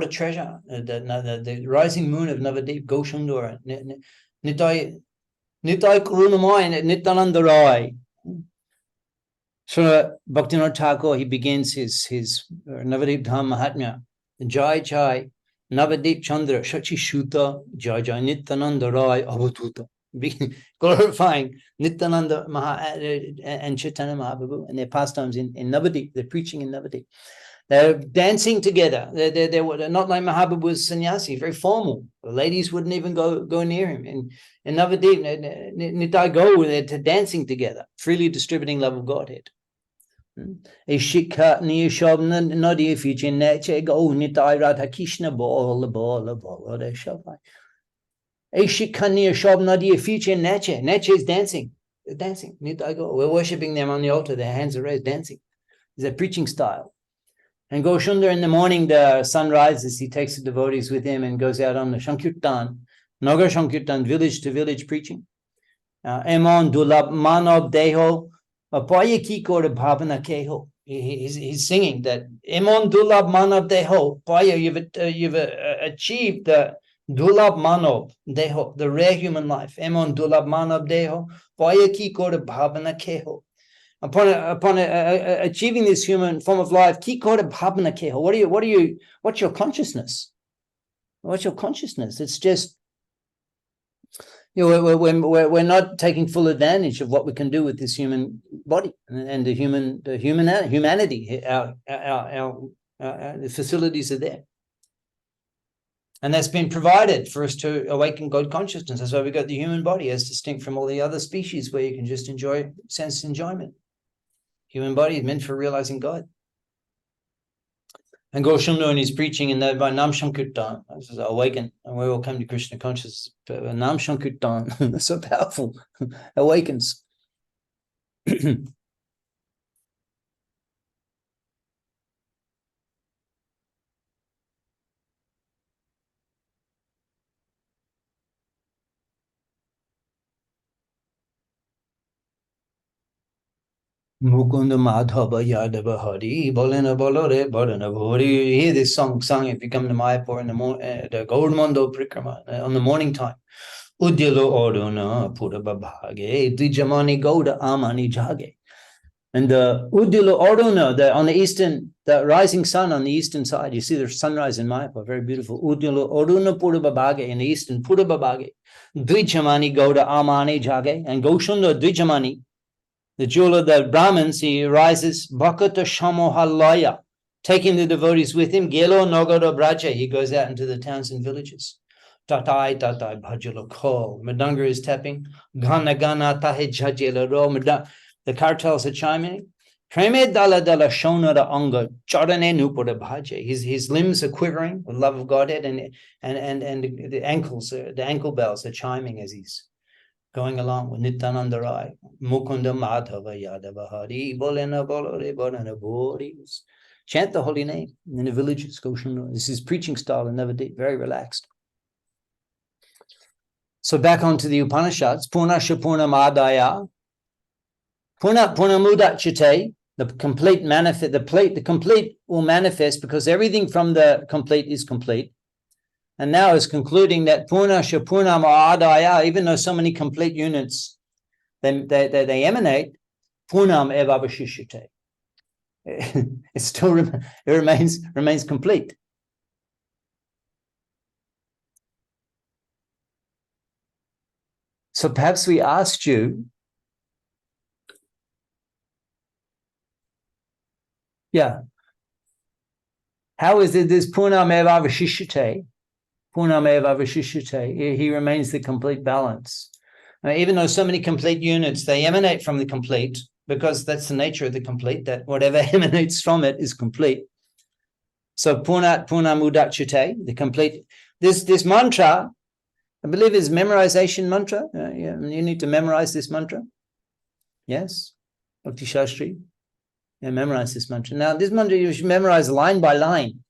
treasure! The rising moon of Navadip, Goshundara, Nitai Karunamai, Nityananda Rai. So Bhaktivinoda Thakur, he begins his Navadip Dham Mahatmya, Jai Jai. Navadip Chandra, Shachi Shuta, Jai Jai Nityananda Rai Avatuta. Glorifying Nityananda and Chaitanya Mahaprabhu and their pastimes in Navadip. They're preaching in Navadip. They're dancing together. They're not like Mahaprabhu was sannyasi, very formal. The ladies wouldn't even go near him. In Navadip, Nitai go, they're dancing together, freely distributing love of Godhead. A shikha ni shabna nadi fiche neche go nitai radha Krishna bol de shabai. A shikha ni shabna di fiche neche is dancing. They're dancing. Nitai go. We're worshipping them on the altar. Their hands are raised, dancing. It's a preaching style. And Goshundar in the morning, the sun rises. He takes the devotees with him and goes out on the Shankirtan, Nagar Shankirtan, village to village preaching. Emon dulab manav deho. He's singing that Emon Dulab Manav Deho. You've achieved the Dulab Manav Deho, the rare human life. Emon Dulab Manav Deho. Upon achieving this human form of life, what's your consciousness? What's your consciousness? It's just You know, we're not taking full advantage of what we can do with this human body and the humanity. The facilities are there. And that's been provided for us to awaken God consciousness. That's why we got the human body as distinct from all the other species where you can just enjoy sense enjoyment. Human body is meant for realizing God. And Goshamno in his preaching in that by Nam Shankirtan, this is awaken, and we all come to Krishna consciousness. Nam Shankirtan, so powerful, awakens. Mukunda Madhava Yadava Hari, Bolena Bolore, Bolena Bhori. You hear this song sung if you come to Mayapur in the morning, the Gaudmondo Prikrama, on the morning time. Udyalo Orduna Pura Babhage, Dijamani Gauda Amani Jage. And the Udyalo Orduna, on the eastern, the rising sun on the eastern side, you see the sunrise in Mayapur, very beautiful. Udyalo Orduna Pura Babhage in the eastern, Pura Babhage. Dijamani Gauda Amani Jage, and Goshunda Dijamani. The jewel of the Brahmins, he rises, Bhakata Shamohalaya, taking the devotees with him. Gelo Nogara Braja, he goes out into the towns and villages. Tatai, tatai, bhajala kol. Madanga is tapping. Gana gana tahe jajela ro. The cartels are chiming. Preme dala dala shonara anga. Chorane nupura bhaje. His limbs are quivering with love of Godhead, and the ankles, the ankle bells are chiming as he's going along with Nityananda Rai, Mukunda Madhava Yadava Hari, Bolena Bolore, Bolena Bori. Chant the holy name in the villages. This is preaching style and never did, very relaxed. So back onto the Upanishads, Purna Shapurna Madaya, Purna Muda Chite, the complete manifest, the complete will manifest because everything from the complete is complete. And now it's concluding that Purna Shapurna Ma'adaya, even though so many complete units, they emanate, Purnam Eva Vashishyate. It still remains complete. So perhaps we asked you, how is it this Purnam Eva Vashishyate? Purnameva Vashishyate, he remains the complete balance. Even though so many complete units, they emanate from the complete, because that's the nature of the complete, that whatever emanates from it is complete. So Purnamudachite, the complete, this mantra, I believe is memorization mantra. You need to memorize this mantra. Yes, Bhakti Shastri. Memorize this mantra. Now, this mantra you should memorize line by line,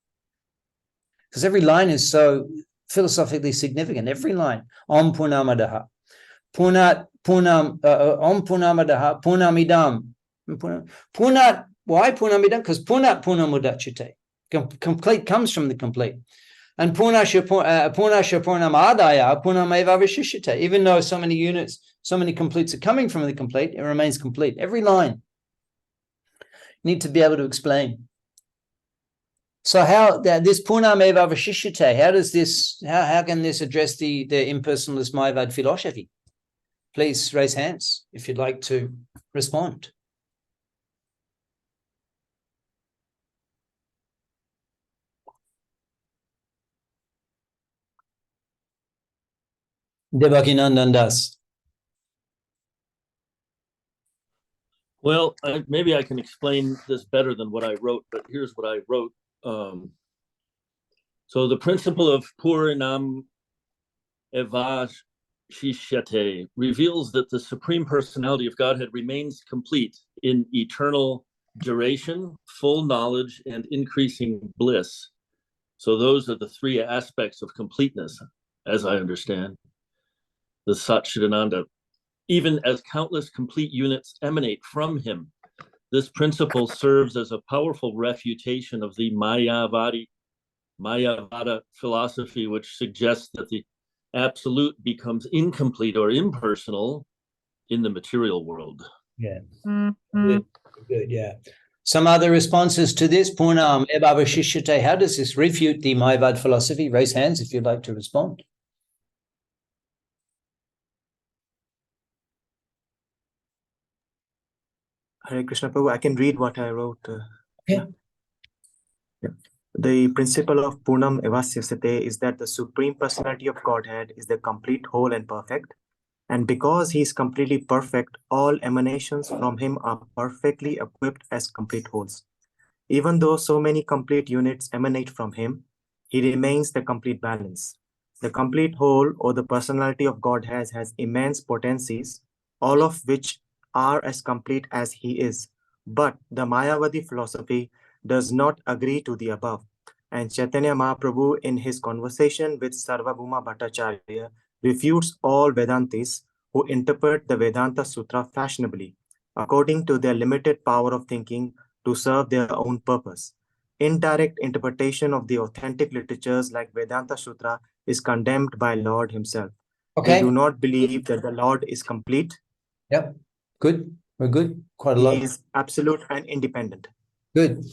because every line is so philosophically significant. Every line. Om Purnamadaha. Om Purnamadaha. Purnamidam. Purnat. Why Purnamidam? Because Purnat Purnamudachite. Complete comes from the complete. And Purna Shapurnam Adaya, Purnameva Vashishyate. Even though so many units, so many completes are coming from the complete, it remains complete. Every line. You need to be able to explain. So how this Purnam Eva Vashishyate, how does this, how can this address the impersonalist Mayavad philosophy? Please raise hands if you'd like to respond. Devakinandan Das. Well, maybe I can explain this better than what I wrote, but here's what I wrote. So the principle of Purinam Eva Shishyate reveals that the Supreme Personality of Godhead remains complete in eternal duration, full knowledge, and increasing bliss. So those are the three aspects of completeness, as I understand. The Satchidananda, even as countless complete units emanate from him, this principle serves as a powerful refutation of the Mayavada philosophy, which suggests that the absolute becomes incomplete or impersonal in the material world. Yeah. Good, yeah. Some other responses to this? Purnam Eva Vashishyate. How does this refute the Mayavad philosophy? Raise hands if you'd like to respond. Hare Krishna Prabhu, I can read what I wrote. Okay. Yeah. The principle of Purnam Evasyasate is that the Supreme Personality of Godhead is the complete, whole, and perfect. And because he is completely perfect, all emanations from him are perfectly equipped as complete wholes. Even though so many complete units emanate from him, he remains the complete balance. The complete whole, or the personality of God, has immense potencies, all of which are as complete as he is. But the Mayavadi philosophy does not agree to the above. And Chaitanya Mahaprabhu, in his conversation with Sarvabhauma Bhattacharya, refutes all Vedantis who interpret the Vedanta Sutra fashionably, according to their limited power of thinking to serve their own purpose. Indirect interpretation of the authentic literatures like Vedanta Sutra is condemned by Lord himself. Okay. They do not believe that the Lord is complete. Yep. Good. We're good. Quite a He lot. is absolute and independent. Good.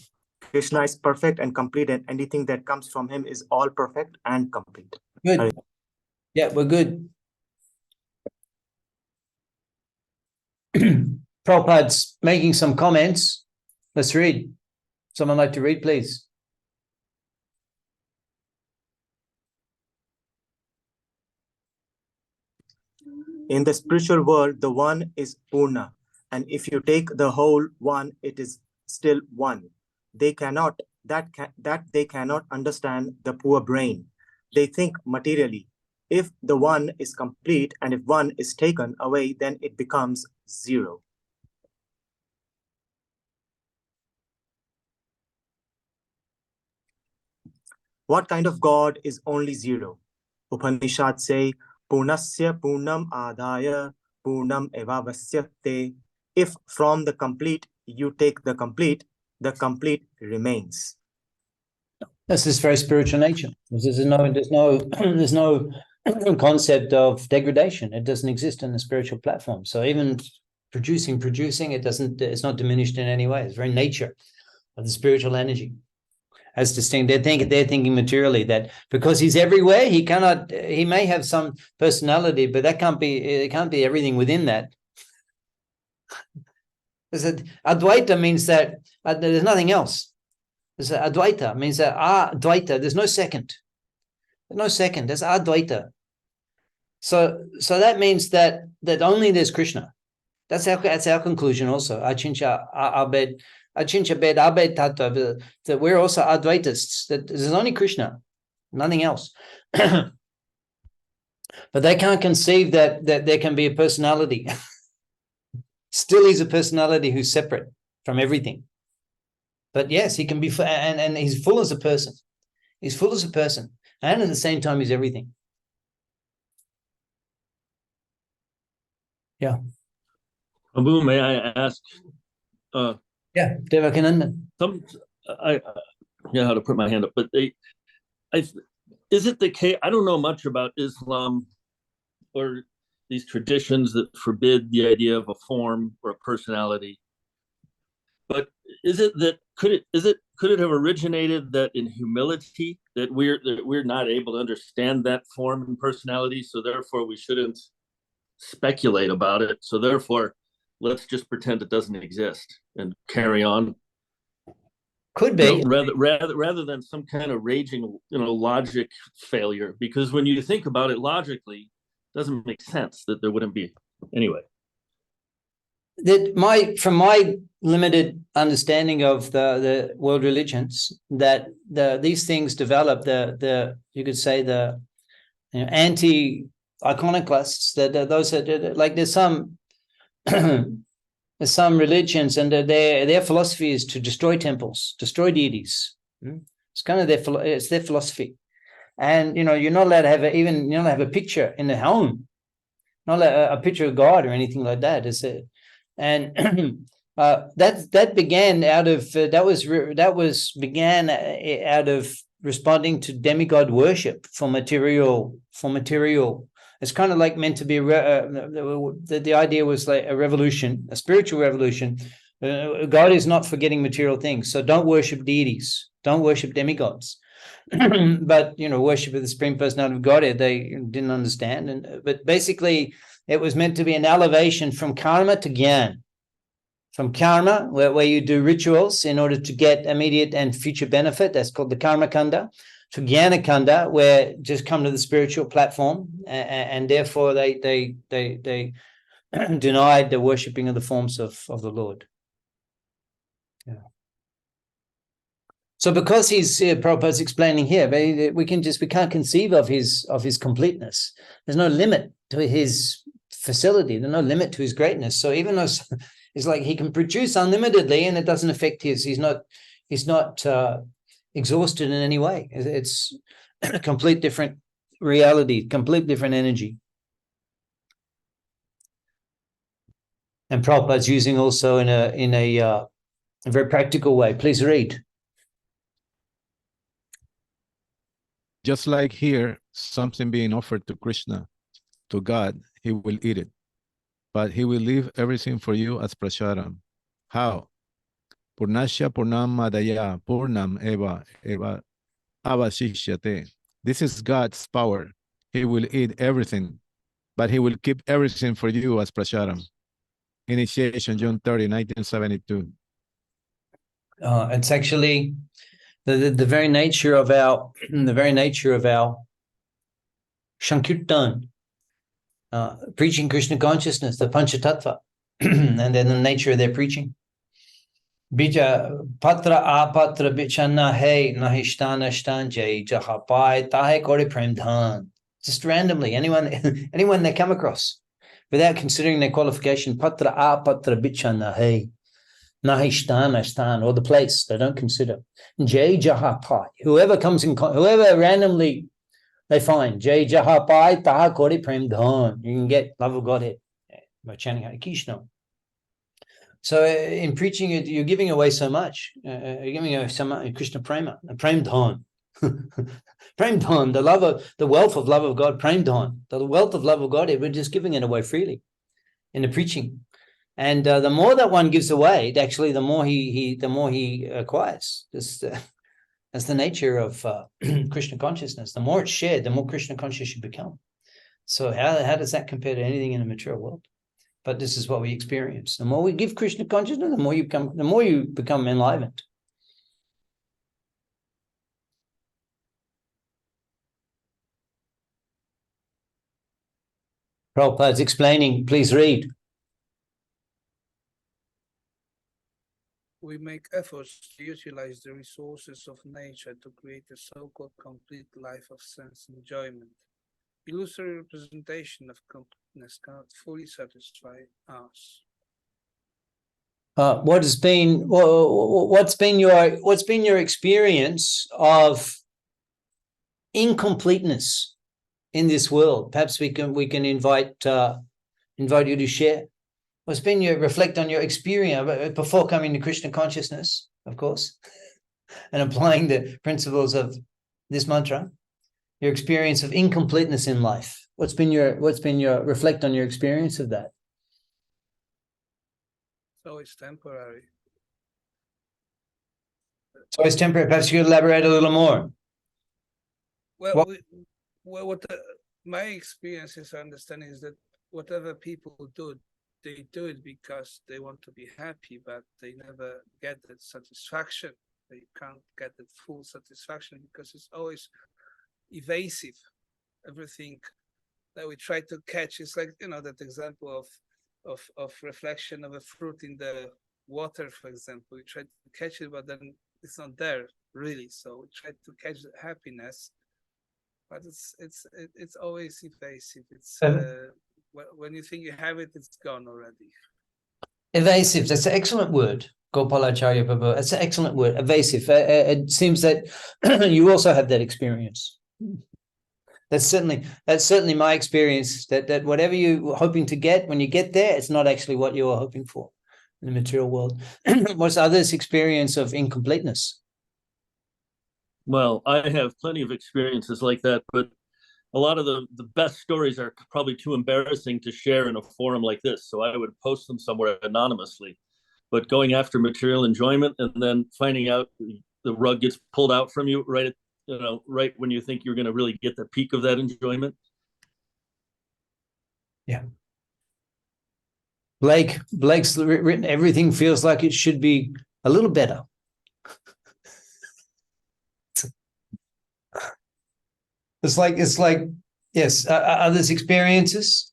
Krishna is perfect and complete, and anything that comes from him is all perfect and complete. Good. Yeah, we're good. Prabhupada's making some comments. Let's read. Someone like to read, please? In the spiritual world, the one is Purna, and if you take the whole one, it is still one. They cannot they cannot understand the poor brain. They think materially. If the one is complete and if one is taken away, then it becomes zero. What kind of God is only zero? Upanishad say, Purnasya Purnam Adaya Purnam Evavasyate. If from the complete you take the complete remains. This is very spiritual nature. There's no concept of degradation. It doesn't exist in the spiritual platform. So even producing, it's not diminished in any way. It's very nature of the spiritual energy. As distinct, they're thinking materially that because he's everywhere, he may have some personality, but it can't be everything within that. Advaita means that there's nothing else. Advaita means that Advaita, there's no second. There's no second. There's Advaita. So that means that only there's Krishna. That's our conclusion also. That we're also Advaitists, that there's only Krishna, nothing else. But they can't conceive that there can be a personality. Still, he's a personality who's separate from everything. But yes, he can be, and he's full as a person. He's full as a person, and at the same time, he's everything. Yeah. Prabhu, may I ask? Yeah, Devakananda. How to put my hand up, but is it the case? I don't know much about Islam or these traditions that forbid the idea of a form or a personality. But is it that could it have originated that in humility that we're not able to understand that form and personality, so therefore we shouldn't speculate about it. So therefore, let's just pretend it doesn't exist and carry on. Could be rather than some kind of raging, logic failure. Because when you think about it logically, it doesn't make sense that there wouldn't be. Anyway, from my limited understanding of the world religions, that these things develop you could say the anti-iconoclasts, that those that like there's some religions, and their philosophy is to destroy temples, destroy deities. It's kind of their philosophy, and you're not allowed to have have a picture in the home, not a picture of God or anything like that. That began out of responding to demigod worship for material. It's kind of like meant to be the idea was like a revolution, a spiritual revolution. God is not for getting material things, so don't worship deities, don't worship demigods. But worship of the Supreme Personality of Godhead, they didn't understand. But basically, it was meant to be an elevation from karma to gyan, from karma, where you do rituals in order to get immediate and future benefit. That's called the karma kanda. To jnana kanda, where just come to the spiritual platform, and therefore they denied the worshipping of the forms of the Lord. Yeah. So because he's Prabhupada's explaining here, we can't conceive of his completeness. There's no limit to his facility. There's no limit to his greatness. So even though it's like he can produce unlimitedly, and it doesn't affect he's not exhausted in any way. It's a complete different reality, complete different energy. And Prabhupada's using also in a very practical way. Please read. Just like here, something being offered to Krishna, to God, he will eat it. But he will leave everything for you as prasadam. How? Purnasya Purnam Madaya Purnam Eva Avashishyate. This is God's power. He will eat everything, but he will keep everything for you as prasadam. Initiation, June 30, 1972. It's actually the very nature of our Sankirtan, preaching Krishna consciousness, the Panchatattva, and then the nature of their preaching. Bija patra apatra bichana hey nahistana stanjay jahapai tahe kore premdhan. Just randomly, anyone they come across, without considering their qualification, patra apatra bichana hey. Nahishtan, or the place they don't consider. Jai Jahapai, whoever randomly they find, Jai Jahapai Taha Kori Prem Dhan. You can get love of Godhead by chanting Hare Krishna. So in preaching it, you're giving away so much. You're giving away so much Krishna Prema, Prem Dhan. Prem Dhan, the wealth of love of God, Prem Dhan, the wealth of love of God, we're just giving it away freely in the preaching. And the more that one gives away, actually, the more he acquires. That's the nature of Krishna consciousness. The more it's shared, the more Krishna conscious you become. So how does that compare to anything in the material world? But this is what we experience. The more we give Krishna consciousness, the more you become enlivened. Prabhupada's explaining. Please read. We make efforts to utilize the resources of nature to create a so-called complete life of sense enjoyment. Illusory representation of completeness cannot fully satisfy us. What's been your experience of incompleteness in this world? Perhaps we can invite you to share. What's been reflect on your experience before coming to Krishna consciousness, of course, and applying the principles of this mantra, your experience of incompleteness in life. What's been your reflect on your experience of that? So it's temporary. So it's temporary. Perhaps you could elaborate a little more. Well, my experience is understanding is that whatever people do, they do it because they want to be happy, but they never get that satisfaction. They can't get the full satisfaction because it's always evasive. Everything that we try to catch is like, that example of reflection of a fruit in the water, for example. We try to catch it, but then it's not there really. So we try to catch the happiness, but it's always evasive. It's when you think you have it, it's gone already. Evasive, that's an excellent word, Gopalacharya Prabhu. That's an excellent word, evasive. It seems that you also have that experience. That's certainly my experience, that whatever you were hoping to get, when you get there, it's not actually what you were hoping for in the material world. What's others' experience of incompleteness? Well, I have plenty of experiences like that, but a lot of the best stories are probably too embarrassing to share in a forum like this. So I would post them somewhere anonymously. But going after material enjoyment and then finding out the rug gets pulled out from you right when you think you're going to really get the peak of that enjoyment. Yeah. Blake's written, everything feels like it should be a little better. It's like, yes, others' experiences.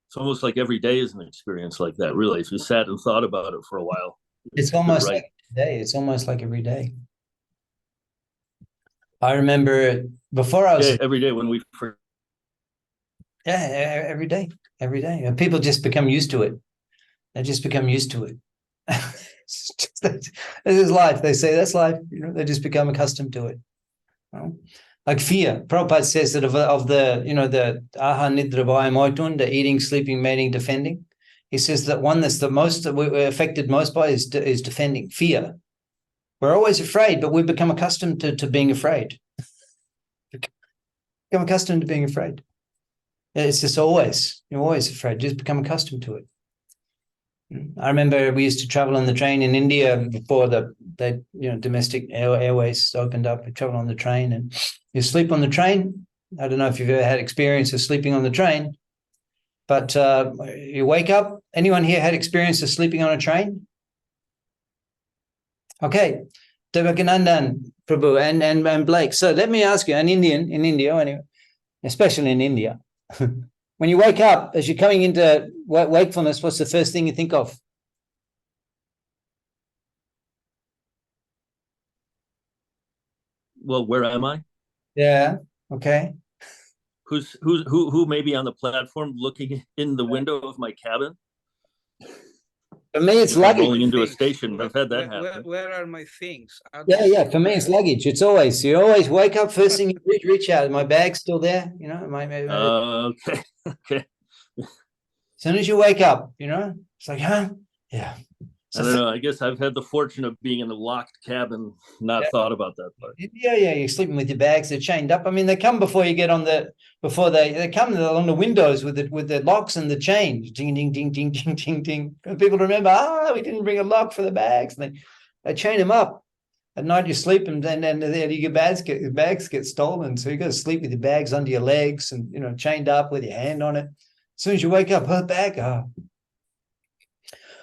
It's almost like every day is an experience like that, really, if you sat and thought about it for a while. It's almost right. like every day. It's almost like every day. I remember before I was... Yeah, every day when we... Yeah, every day. And people just become used to it. They just become used to it. This is life. They say that's life. You know, they just become accustomed to it. You know? Like fear. Prabhupada says that of the, you know, the aha nidra vaya moitun, the eating, sleeping, mating, defending. He says that one that's the most that we're affected most by is defending, fear. We're always afraid, but we become accustomed to being afraid. Become accustomed to being afraid. It's just you're always afraid. Just become accustomed to it. I remember we used to travel on the train in India before the domestic airways opened up. We traveled on the train and you sleep on the train. I don't know if you've ever had experience of sleeping on the train, but you wake up. Anyone here had experience of sleeping on a train? Okay. Devakanandan, Prabhu, and Blake. So let me ask you, in India, anyway, especially in India, when you wake up, as you're coming into wakefulness, what's the first thing you think of? Well, where am I? Yeah. Okay. Who may be on the platform looking in the window of my cabin? For me, it's If I'm luggage. rolling into a station. I've had that happen. Where are my things? Yeah. For me, it's luggage. It's always, you always wake up, first thing you reach out. My bag's still there, you know. Okay. Okay. As soon as you wake up, you know, it's like, huh? Yeah. I don't know. I guess I've had the fortune of being in a locked cabin, not thought about that part. Yeah. You're sleeping with your bags. They're chained up. I mean, they come before you get on they come along the windows with the locks and the chains. Ding, ding, ding, ding, ding, ding, ding. And people remember, we didn't bring a lock for the bags. And they chain them up. At night you sleep and then your bags get stolen. So you got to sleep with your bags under your legs and, you know, chained up with your hand on it. As soon as you wake up, bag.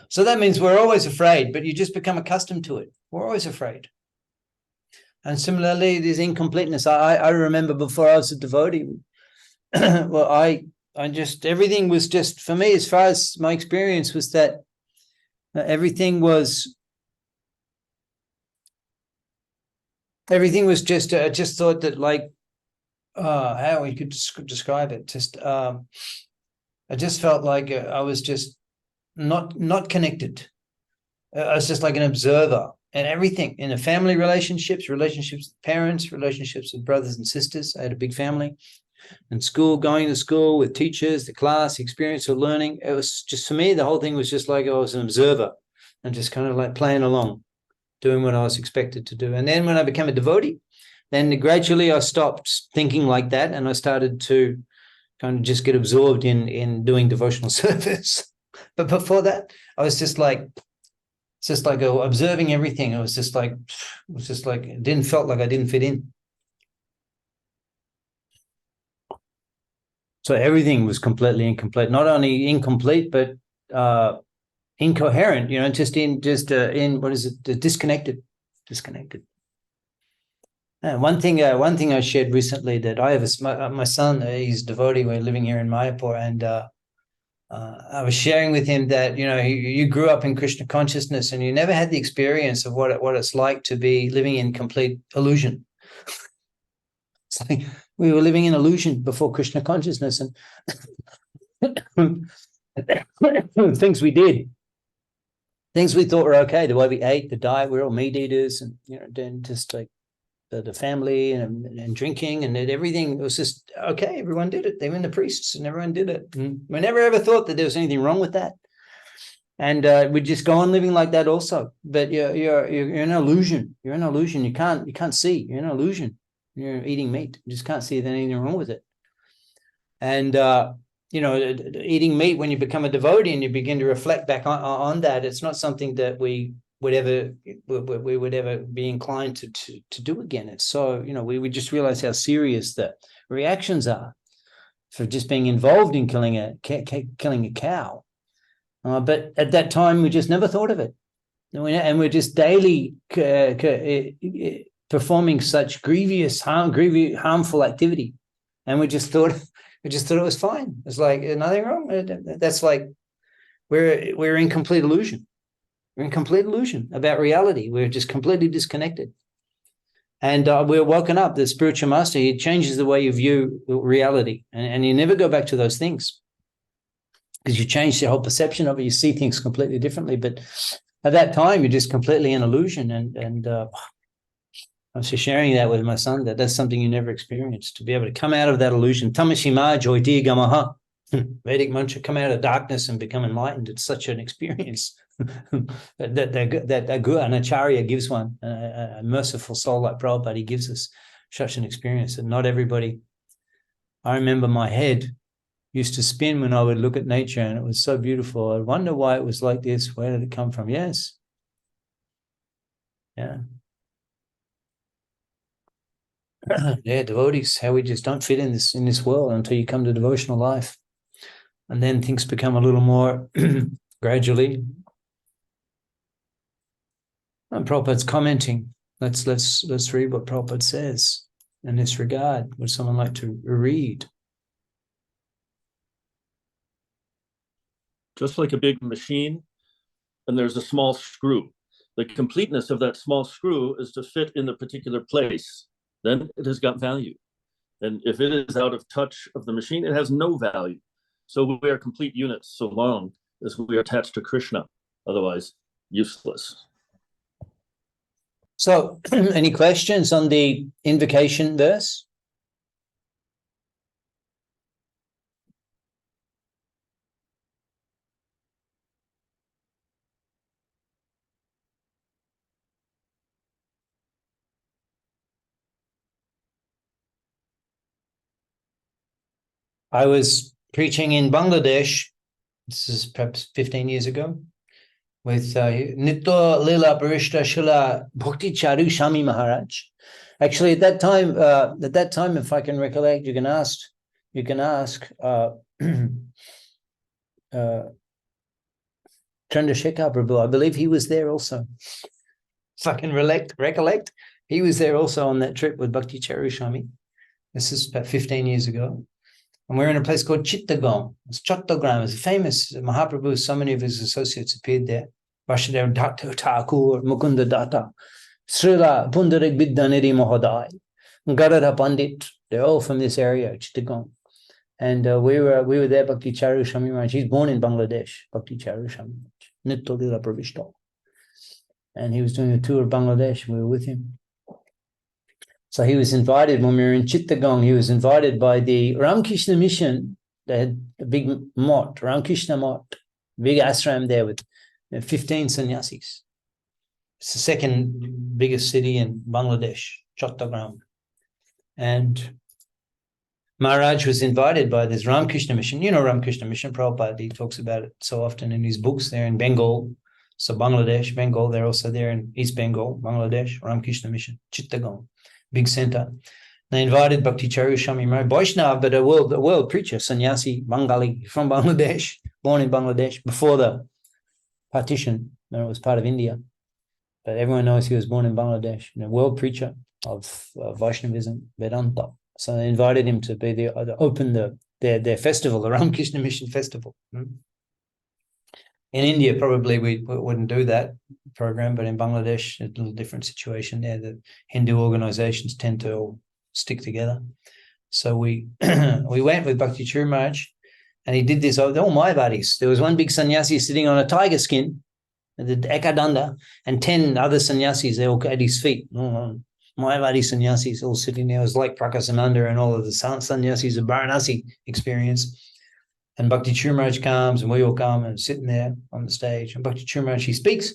So that means we're always afraid, but you just become accustomed to it. We're always afraid. And similarly, there's incompleteness. I remember before I was a devotee, well, I just, everything was just, for me, as far as my experience was that everything was just, I just thought that, like, how we could describe it. I just felt like I was just not connected. I was just like an observer, and everything in the family relationships with parents, relationships with brothers and sisters. I had a big family, and school, going to school with teachers, the class, the experience of learning. It was just, for me, the whole thing was just like I was an observer and just kind of like playing along, doing what I was expected to do. And then when I became a devotee, then gradually I stopped thinking like that, and I started to kind of just get absorbed in doing devotional service. But before that, I was just like observing everything. It didn't felt like I didn't fit in. So everything was completely incomplete. Not only incomplete, but incoherent. You know, in what is it? Disconnected. And one thing I shared recently, that I have my son. He's devotee. We're living here in Mayapur, and I was sharing with him that, you know, you grew up in Krishna consciousness and you never had the experience of what it's like to be living in complete illusion. It's like we were living in illusion before Krishna consciousness, and things we did, things we thought were okay, the way we ate, the diet, we're all meat eaters, and, you know, then just like the family and drinking and everything, it was just okay. Everyone did it. Even the priests and everyone did it. And we never ever thought that there was anything wrong with that. And we just go on living like that also. But you're in an illusion. You're in an illusion. You can't see. You're in an illusion. You're eating meat. You just can't see that anything wrong with it. And, you know, eating meat when you become a devotee and you begin to reflect back on that, it's not something that we would ever be inclined to do again. It's so, you know, we just realize how serious the reactions are for just being involved in killing a cow. But at that time, we just never thought of it. And we're just daily performing such harmful activity. And we just thought it was fine. It's like nothing wrong. That's like we're in complete illusion. We're in complete illusion about reality. We're just completely disconnected. And we're woken up. The spiritual master, he changes the way you view reality. And you never go back to those things because you change your whole perception of it. You see things completely differently. But at that time, you're just completely in illusion. And I was just sharing that with my son, that's something you never experienced, to be able to come out of that illusion. Tamashima joyti gamaha. Vedic mantra, come out of darkness and become enlightened. It's such an experience that an acharya gives one, a merciful soul like Prabhupada, he gives us such an experience that not everybody. I remember my head used to spin when I would look at nature, and it was so beautiful. I wonder why it was like this. Where did it come from? Yes. Yeah. Yeah, devotees, how we just don't fit in this world until you come to devotional life. And then things become a little more gradually. And Prabhupada's commenting. Let's read what Prabhupada says in this regard. Would someone like to read? Just like a big machine, and there's a small screw. The completeness of that small screw is to fit in the particular place. Then it has got value. And if it is out of touch of the machine, it has no value. So we are complete units so long as we are attached to Krishna, otherwise useless. So any questions on the invocation verse? I was preaching in Bangladesh, this is perhaps 15 years ago, with Nitya Lila Parishta Shila Bhakti Charu Shami Maharaj. Actually, at that time, if I can recollect, you can ask Chandrasekhar Prabhu. I believe he was there also. If I can recollect, he was there also on that trip with Bhakti Charu Shami. This is about 15 years ago. And we're in a place called Chittagong. It's Chattogram. It's famous. Mahaprabhu, so many of his associates appeared there. Vasudeva Datta Thakur, Mukunda Datta, Srila Pundarik Vidyanidhi Mahodai, Gadadha Pandit. They're all from this area, Chittagong. And we were there, Bhakti Charu Shami Maharaj. He's born in Bangladesh, Bhakti Charu Shami Maharaj, Nitya Lila Pravishta. And he was doing a tour of Bangladesh, and we were with him. So he was invited when we were in Chittagong. He was invited by the Ramakrishna Mission. They had a big mott, Ramakrishna mott, big ashram there with 15 sannyasis. It's the second biggest city in Bangladesh, Chittagong. And Maharaj was invited by this Ramakrishna Mission. You know Ramakrishna Mission, Prabhupada, he talks about it so often in his books. They're in Bengal. So Bangladesh, Bengal, they're also there in East Bengal, Bangladesh, Ramakrishna Mission, Chittagong. Big center. They invited Bhakti Charu Shami Maharaj, Vaishnava, but a world preacher, sannyasi, Bengali, from Bangladesh, born in Bangladesh before the partition, when it was part of India. But everyone knows he was born in Bangladesh, a world preacher of Vaishnavism, Vedanta. So they invited him to be there, to open their festival, the Ramakrishna Mission Festival. In India, probably we wouldn't do that program, but in Bangladesh, a little different situation there. The Hindu organizations tend to all stick together. So we went with Bhakti Charu Maharaj, and he did this. They're all Mayavadis. There was one big sannyasi sitting on a tiger skin, the Ekadanda, and 10 other sannyasis, they all at his feet. Mayavadi sannyasis all sitting there. It was like Prakasananda and all of the sannyasis of Varanasi experience. And Bhakti Charu Maharaj comes, and we all come and sitting there on the stage. And Bhakti Charu Maharaj, he speaks.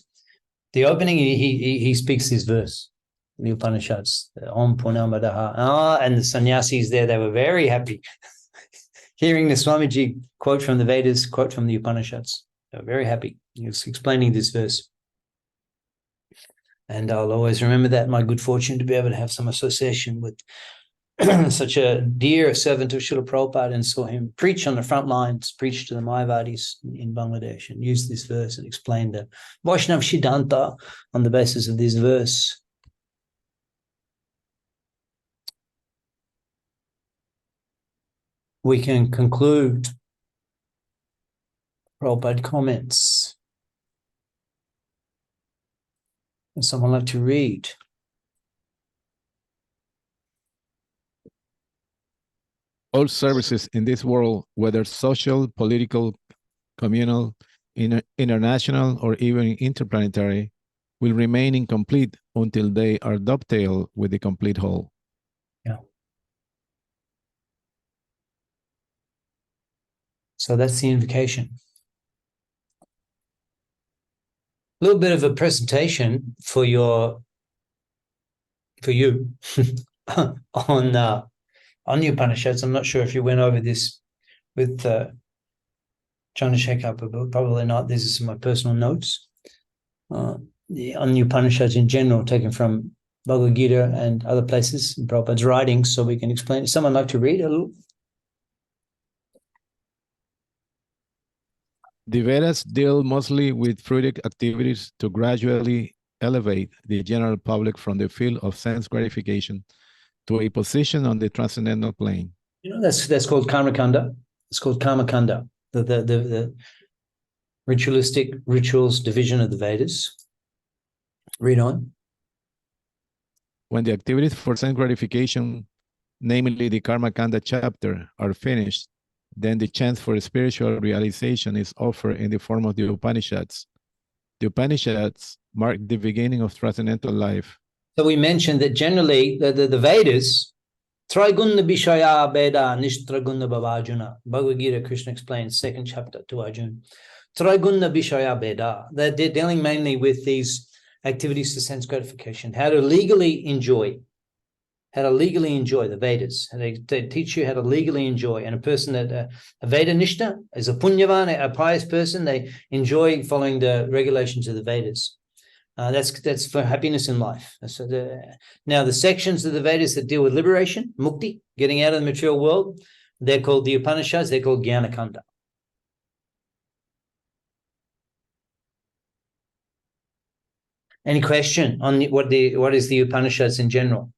The opening, he speaks this verse, the Upanishads, Om Purnamadaha. And the sannyasis there, they were very happy. hearing the Swamiji quote from the Vedas, quote from the Upanishads. So very happy. He was explaining this verse. And I'll always remember that, my good fortune to be able to have some association with such a dear servant of Srila Prabhupada, and saw him preach on the front lines, preach to the Mayavadis in Bangladesh, and use this verse and explain the Vaishnav Siddhanta on the basis of this verse. We can conclude. Prabhupada comments. Would someone like to read? All services in this world, whether social, political, communal, international, or even interplanetary, will remain incomplete until they are dovetailed with the complete whole. Yeah. So that's the invocation. A little bit of a presentation for you on the Upanishads. I'm not sure if you went over this with Chandrasekhar, but probably not. These are some of my personal notes on the Upanishads in general, taken from Bhagavad Gita and other places in Prabhupada's writings, so we can explain it. Someone like to read a little? The Vedas deal mostly with fruitic activities to gradually elevate the general public from the field of sense gratification to a position on the transcendental plane. You know, that's called karma kanda. It's called karma kanda, the ritualistic rituals division of the Vedas. Read on. When the activities for sense gratification, namely the karma kanda chapter, are finished, then the chance for spiritual realization is offered in the form of the Upanishads. The Upanishads mark the beginning of transcendental life. So we mentioned that generally the Vedas, Traigunna Bishaya Veda Nishtragunna Bhavajuna. Bhagavad Gita, Krishna explains, 2nd chapter to Arjuna. Traigunna Bishaya Veda. They're dealing mainly with these activities for sense gratification, how to legally enjoy the Vedas. They teach you how to legally enjoy. And a person that a Veda Nishta is a punyavan, a pious person, they enjoy following the regulations of the Vedas. That's for happiness in life. So now the sections of the Vedas that deal with liberation, mukti, getting out of the material world, they're called the Upanishads, they're called Jnanakanda. Any question on what is the Upanishads in general?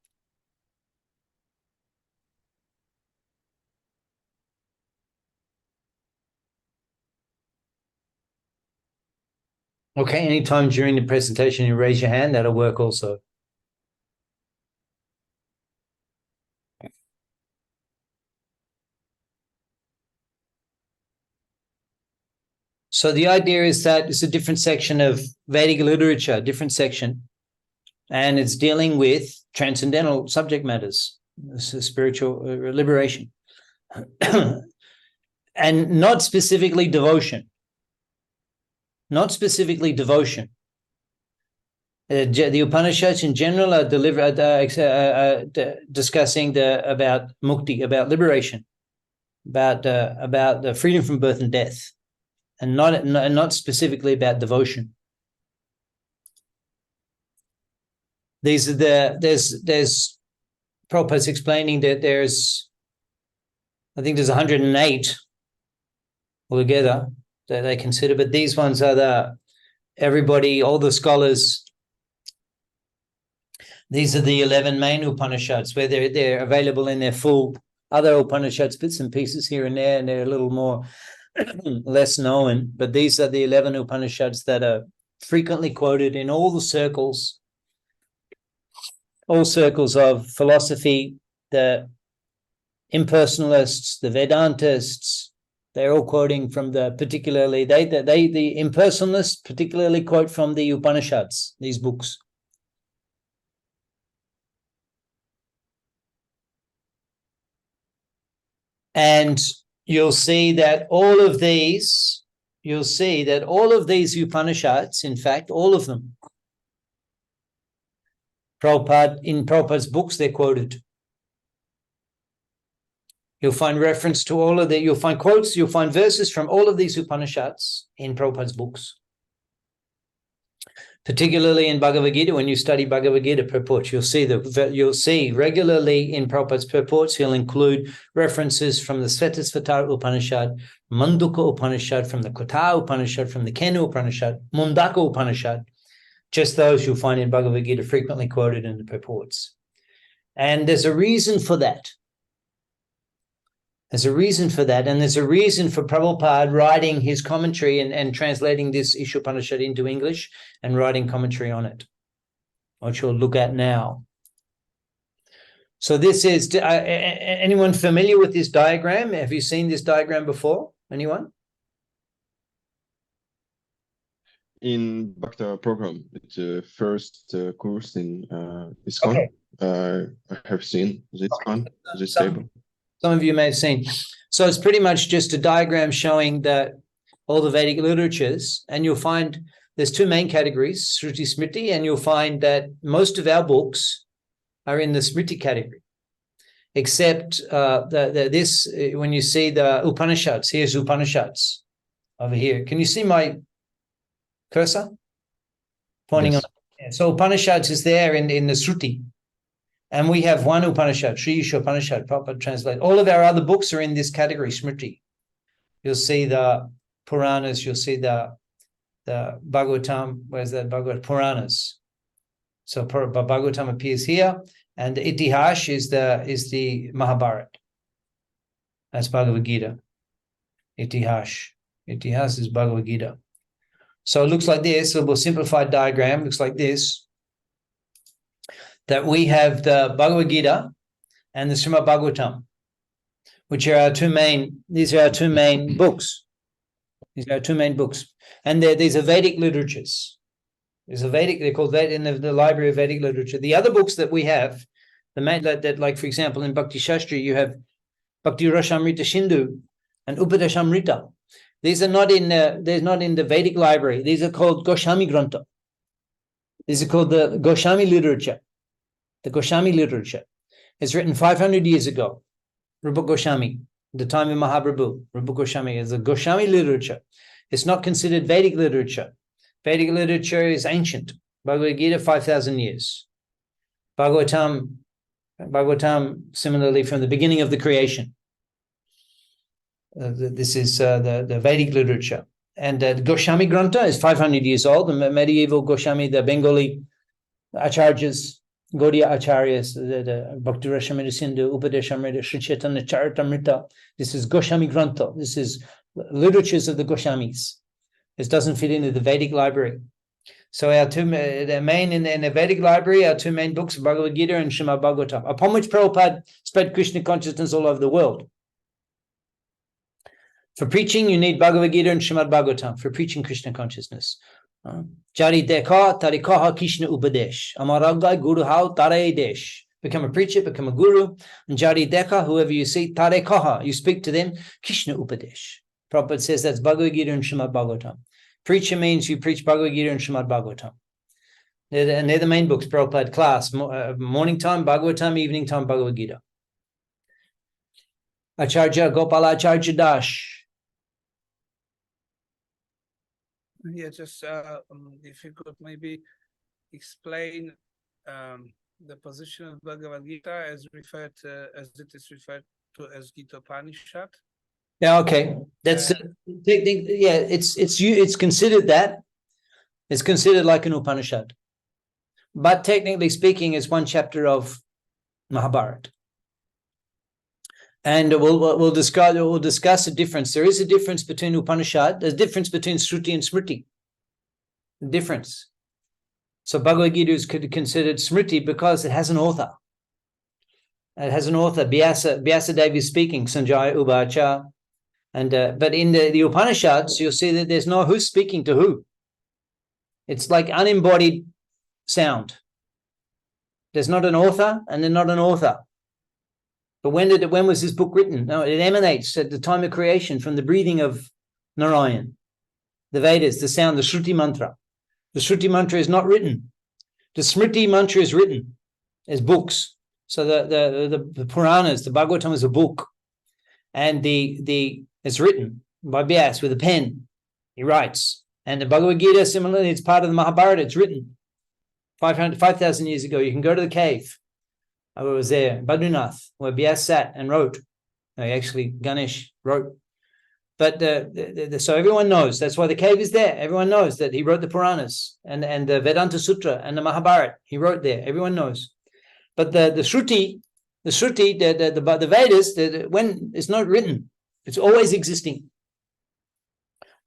Okay, anytime during the presentation you raise your hand, that'll work also. So the idea is that it's a different section of Vedic literature, different section, and it's dealing with transcendental subject matters, spiritual liberation, and not specifically devotion. Not specifically devotion. The Upanishads in general are discussing about mukti, about liberation, about the freedom from birth and death, and not specifically about devotion. There's Prabhupada's explaining that I think there's 108 altogether that they consider, but these ones are all the scholars. These are the 11 main Upanishads, where they're available in their full. Other Upanishads, bits and pieces here and there, and they're a little more less known. But these are the 11 Upanishads that are frequently quoted in all circles of philosophy, the impersonalists, the Vedantists. They're all quoting from the impersonalists particularly quote from the Upanishads, these books. And you'll see that all of these Upanishads, in fact, all of them, in Prabhupada's books, they're quoted. You'll find reference to all of you'll find quotes, you'll find verses from all of these Upanishads in Prabhupada's books. Particularly in Bhagavad Gita, when you study Bhagavad Gita purports, you'll see regularly in Prabhupada's purports, he'll include references from the Svetasvatara Upanishad, Manduka Upanishad, from the Kota Upanishad, from the Kenu Upanishad, Mundaka Upanishad, just those you'll find in Bhagavad Gita frequently quoted in the purports. And there's a reason for that. There's a reason for that, and there's a reason for Prabhupada writing his commentary and translating this Isopaniśad into English and writing commentary on it, which we'll look at now. So this is, anyone familiar with this diagram? Have you seen this diagram before? Anyone? In Bhakta program, it's the first course in ISKCON. Okay. I have seen this one, this table. Some of you may have seen. So it's pretty much just a diagram showing that all the Vedic literatures, and you'll find there's two main categories, Shruti, Smriti, and you'll find that most of our books are in the Smriti category, except when you see the Upanishads, here's Upanishads over here. Can you see my cursor? Pointing Yes. on. Yeah. So Upanishads is there in the Shruti. And we have one Upanishad, Sri Ishopanishad, Prabhupada translate. All of our other books are in this category, Smriti. You'll see the Puranas, you'll see the Bhagavatam, where's that Bhagavad Puranas. So Bhagavatam appears here, and the Itihash is the Mahabharata. That's Bhagavad Gita. Itihash is Bhagavad Gita. So it looks like this, a little simplified diagram, looks like this. That we have the Bhagavad Gita and the Srimad Bhagavatam, which are our two main, these are our two main books. These are our two main books. And these are Vedic literatures. There's a Vedic, they're called in the Library of Vedic Literature. The other books that we have, the main, that like, for example, in Bhakti Shastri, you have Bhakti Rasamrita Sindhu and Upadeshamrita. These are not in the Vedic library. These are called Goswami Grantha. These are called the Goswami literature. The Goswami literature is written 500 years ago. Rupa Goswami, the time of Mahaprabhu, Rupa Goswami is a Goswami literature. It's not considered Vedic literature. Vedic literature is ancient. Bhagavad Gita, 5,000 years. Bhagavatam, similarly, from the beginning of the creation. This is the Vedic literature. And the Goswami Grantha is 500 years old. The medieval Goswami, the Bengali acharyas, Gaudiya Acharyas, the Bhakti Rasamrita Sindhu, Upadeshamrita, Sri Chaitanya Charitamrita. This is Goswami Grantha. This is literatures of the Goswamis. This doesn't fit into the Vedic library. So our two, the main in the Vedic library, our two main books, Bhagavad Gita and Srimad Bhagavatam, upon which Prabhupada spread Krishna consciousness all over the world. For preaching, you need Bhagavad Gita and Srimad Bhagavatam for preaching Krishna consciousness. Jari dekha tarikaha Krishna upadesh. Amaragai guru hao tare desh. Become a preacher, become a guru. And jari dekha, whoever you see, tarikaha, you speak to them, Krishna upadesh. Prabhupada says that's Bhagavad Gita and Srimad Bhagavatam. Preacher means you preach Bhagavad Gita and Srimad Bhagavatam. They're the main books, Prabhupada class. Morning time, Bhagavatam, evening time, Bhagavad Gita. Acharya Gopala Acharya Dash. Yeah, just if you could maybe explain the position of Bhagavad Gita as referred to, as it is referred to as Gita Upanishad. Yeah, okay. That's it's considered that. It's considered like an Upanishad. But technically speaking, it's one chapter of Mahabharata. And we'll discuss a difference. There is a difference between Upanishad. There's a difference between Shruti and Smriti. The difference. So Bhagavad Gita is considered Smriti because it has an author. It has an author. Vyasadeva is speaking, Sanjaya Uvacha. And but in the Upanishads, you'll see that there's no who's speaking to who. It's like unembodied sound. There's not an author, and there's not an author. But when was this book written? No, it emanates at the time of creation from the breathing of Narayan, the Vedas, the sound, the Shruti mantra. The Shruti mantra is not written. The Smriti mantra is written as books. So the Puranas, the Bhagavatam is a book. and it's written by Vyas with a pen. He writes. And the Bhagavad Gita, similarly, it's part of the Mahabharata. It's written 5,000 years ago. You can go to the cave. I was there, Badrinath, where Vyas sat and wrote. Actually, Ganesh wrote. But so everyone knows. That's why the cave is there. Everyone knows that he wrote the Puranas and the Vedanta Sutra and the Mahabharata. He wrote there. Everyone knows. But the Shruti, the Vedas, when it's not written, it's always existing.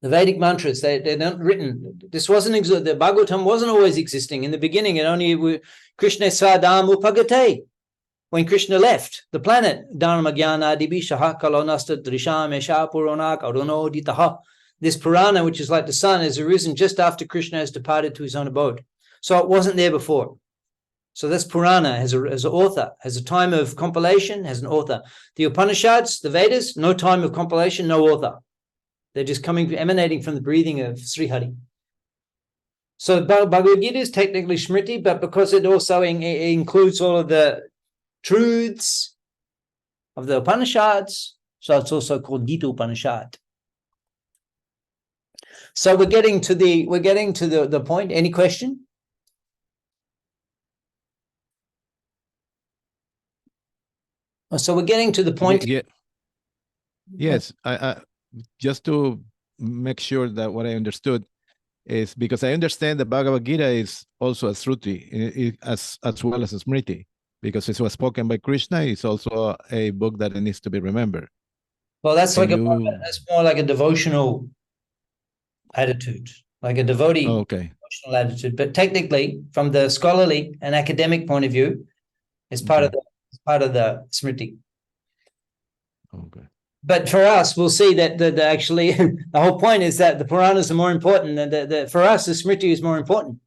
The Vedic mantras, they're not written. This wasn't the Bhagavatam wasn't always existing. In the beginning, it only Krishna Swadam Upagate. When Krishna left the planet, Dharma Jnana Dibishaha Kalonasta Drisham Esha Puranak Aruno Ditaha. This Purana, which is like the sun, has arisen just after Krishna has departed to his own abode. So it wasn't there before. So this Purana has an author, has a time of compilation, has an author. The Upanishads, the Vedas, no time of compilation, no author. They're just emanating from the breathing of Sri Hari. So Bhagavad Gita is technically Smriti, but because it also includes all of the truths of the Upanishads, so it's also called Gita Upanishad. So we're getting to the point. Any question? So we're getting to the point. Yeah. Yes, I just to make sure that what I understood is, because I understand the Bhagavad Gita is also a Shruti as well as a Smriti, because it was spoken by Krishna. It's also a book that needs to be remembered. Well, that's that's more like a devotional attitude, like a devotee devotional attitude. But technically, from the scholarly and academic point of view, it's part of the Smriti. Okay. But for us, we'll see that actually the whole point is that the Puranas are more important than for us, the Smriti is more important.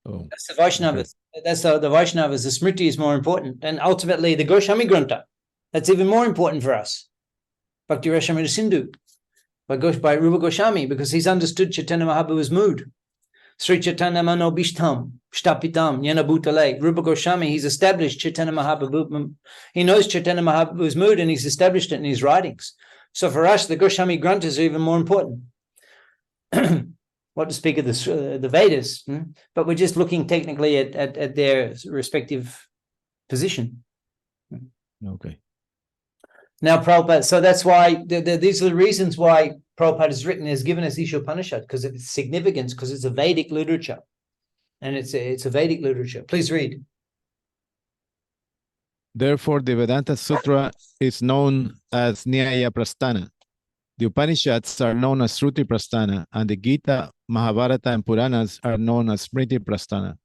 Oh, that's the Vaishnavas. Okay. That's the Vaishnavas. The Smriti is more important, and ultimately the Goswami Grantha. That's even more important for us. Bhakti Rasamrita Sindhu by Rupa Goswami, because he's understood Chaitanya Mahaprabhu's mood. Sri Chaitanya Mano Bishtam, Shtapitam, Yena Bhutale. Rupa Goswami, he's established Chaitanya Mahaprabhu. He knows Chaitanya Mahaprabhu's mood and he's established it in his writings. So for us, the Goswami Granthas are even more important. What to speak of the Vedas, but we're just looking technically at their respective position. Okay. Now, Prabhupada, so that's why these are the reasons why Prabhupada has given us Isopaniśad, because of its significance, because it's a Vedic literature. And it's a Vedic literature. Please read. Therefore, the Vedanta Sutra is known as Nyaya Prasthana. The Upanishads are known as Shruti Prasthana, and the Gita, Mahabharata, and Puranas are known as Smriti Prasthana.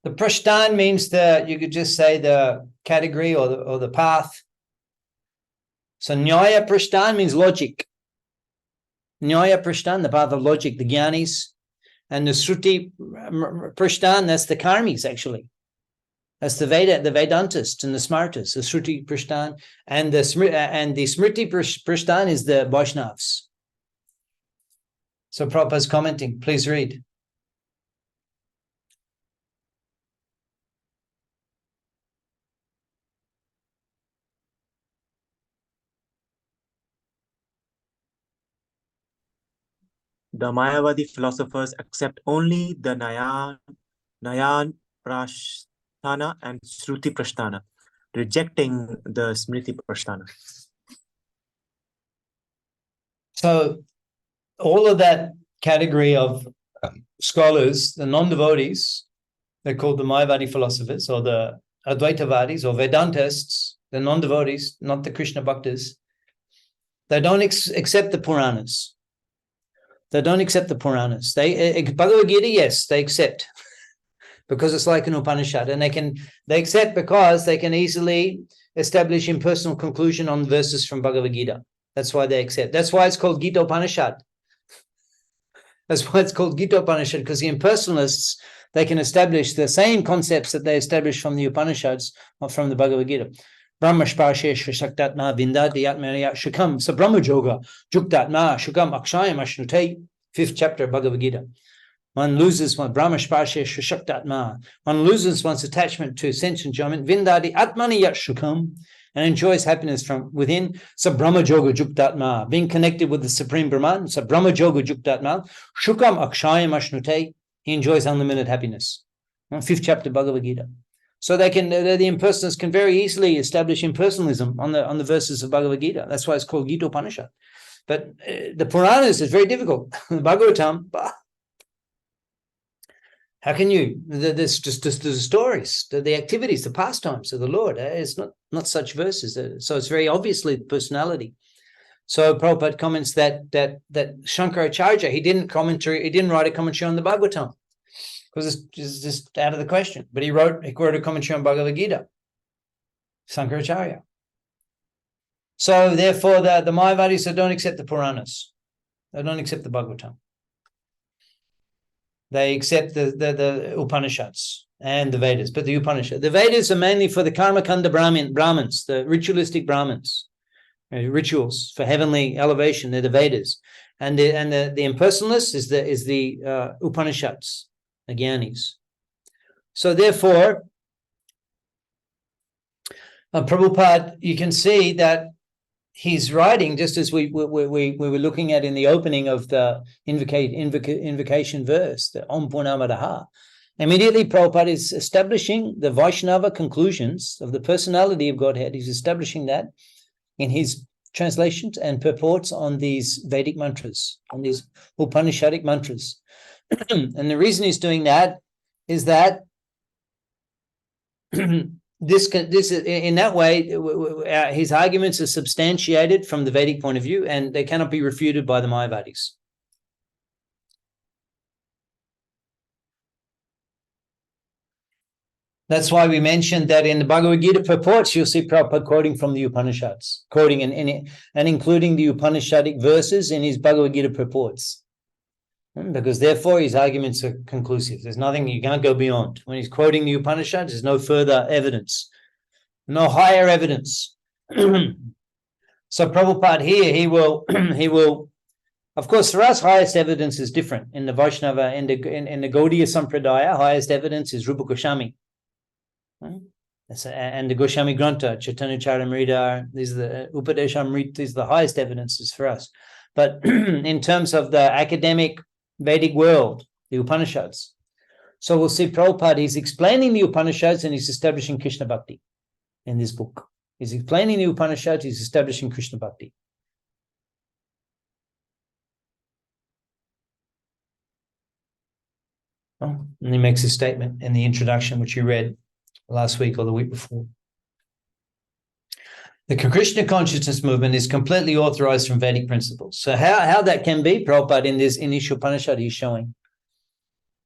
The Prashthan means you could just say the category or the path. So Nyaya Prashthan means logic. Nyaya Prashthan, the path of logic, the Gyanis. And the Shruti Prashthan, that's the Karmis, actually. That's the Vedantists and the Smartas, the Shruti Prashthan. And the Smriti Prashthan is the Vaishnavas. So Prabhupada's commenting. Please read. The Mayavadi philosophers accept only the Nayan Prasthana and Shruti Prasthana, rejecting the Smriti Prasthana. So all of that category of scholars, the non-devotees, they're called the Mayavadi philosophers, or the Advaitavadis or Vedantists, the non-devotees, not the Krishna Bhaktas. They don't accept the Puranas. They don't accept the Puranas. Bhagavad Gita, yes, they accept because it's like an Upanishad, and they accept because they can easily establish impersonal conclusion on verses from Bhagavad Gita. That's why they accept. That's why it's called Gita Upanishad. That's why it's called Gita Upanishad, because the impersonalists, they can establish the same concepts that they established from the Upanishads or from the Bhagavad Gita. Brahma Spashesh Shaktatma Vindati Atmaya Shukam. So Brahma Yoga, Juktatma Shukam Akshayam Ashnute, 5th chapter of Bhagavad Gita. One loses one Brahma Spashesh Shaktatma. One loses one's attachment to sense enjoyment. Vindati Atmani Yat Shukam. and enjoys happiness from within. Sabrahma Yoga Juktatma, being connected with the Supreme Brahman. Sabrahma Yoga Juktatma, Shukam Akshayam Ashnute, he enjoys unlimited happiness. 5th chapter Bhagavad Gita. So the impersonalists can very easily establish impersonalism on the verses of Bhagavad Gita. That's why it's called Gita Upanishad. But the Puranas is very difficult. The Bhagavatam, how can you? There's just the stories, the activities, the pastimes of the Lord. It's not such verses. So it's very obviously the personality. So Prabhupada comments that Shankaracharya, he didn't write a commentary on the Bhagavatam because it's just out of the question. But he wrote a commentary on Bhagavad Gita. Shankaracharya. So therefore, the Mayavadis don't accept the Puranas. They don't accept the Bhagavatam. They accept the Upanishads and the Vedas, but the Upanishads. The Vedas are mainly for the Karmakanda Brahmins, the ritualistic Brahmins, rituals for heavenly elevation. They're the Vedas, and the impersonalists is the Upanishads, the Gyanis. So therefore, Prabhupada, you can see that he's writing, just as we were looking at in the opening of the invocation verse, the Om Purnamadaha. Immediately, Prabhupada is establishing the Vaishnava conclusions of the personality of Godhead. He's establishing that in his translations and purports on these Vedic mantras, on these Upanishadic mantras. And the reason he's doing that is that this in that way, his arguments are substantiated from the Vedic point of view, and they cannot be refuted by the Mayavadis. That's why we mentioned that in the Bhagavad Gita purports, you'll see Prabhupada quoting from the Upanishads, quoting and including the Upanishadic verses in his Bhagavad Gita purports. Because therefore his arguments are conclusive. There's nothing, you can't go beyond. When he's quoting the Upanishads, there's no further evidence, no higher evidence. So Prabhupada here, he will, of course, for us, highest evidence is different. In the Vaishnava, in the Gaudiya Sampradaya, highest evidence is Rupa Goswami. And the Goswami Granta, Chaitanya Charamrita, these are the Upadeshamrita, these are the highest evidences for us. But in terms of the academic Vedic world, the Upanishads. So we'll see Prabhupada, he's explaining the Upanishads and he's establishing Krishna Bhakti in this book. He's explaining the Upanishads, he's establishing Krishna Bhakti. Oh, and he makes a statement in the introduction, which you read last week or the week before. The Krishna consciousness movement is completely authorized from Vedic principles. So how that can be, Prabhupada in this initial Upanishad, he's showing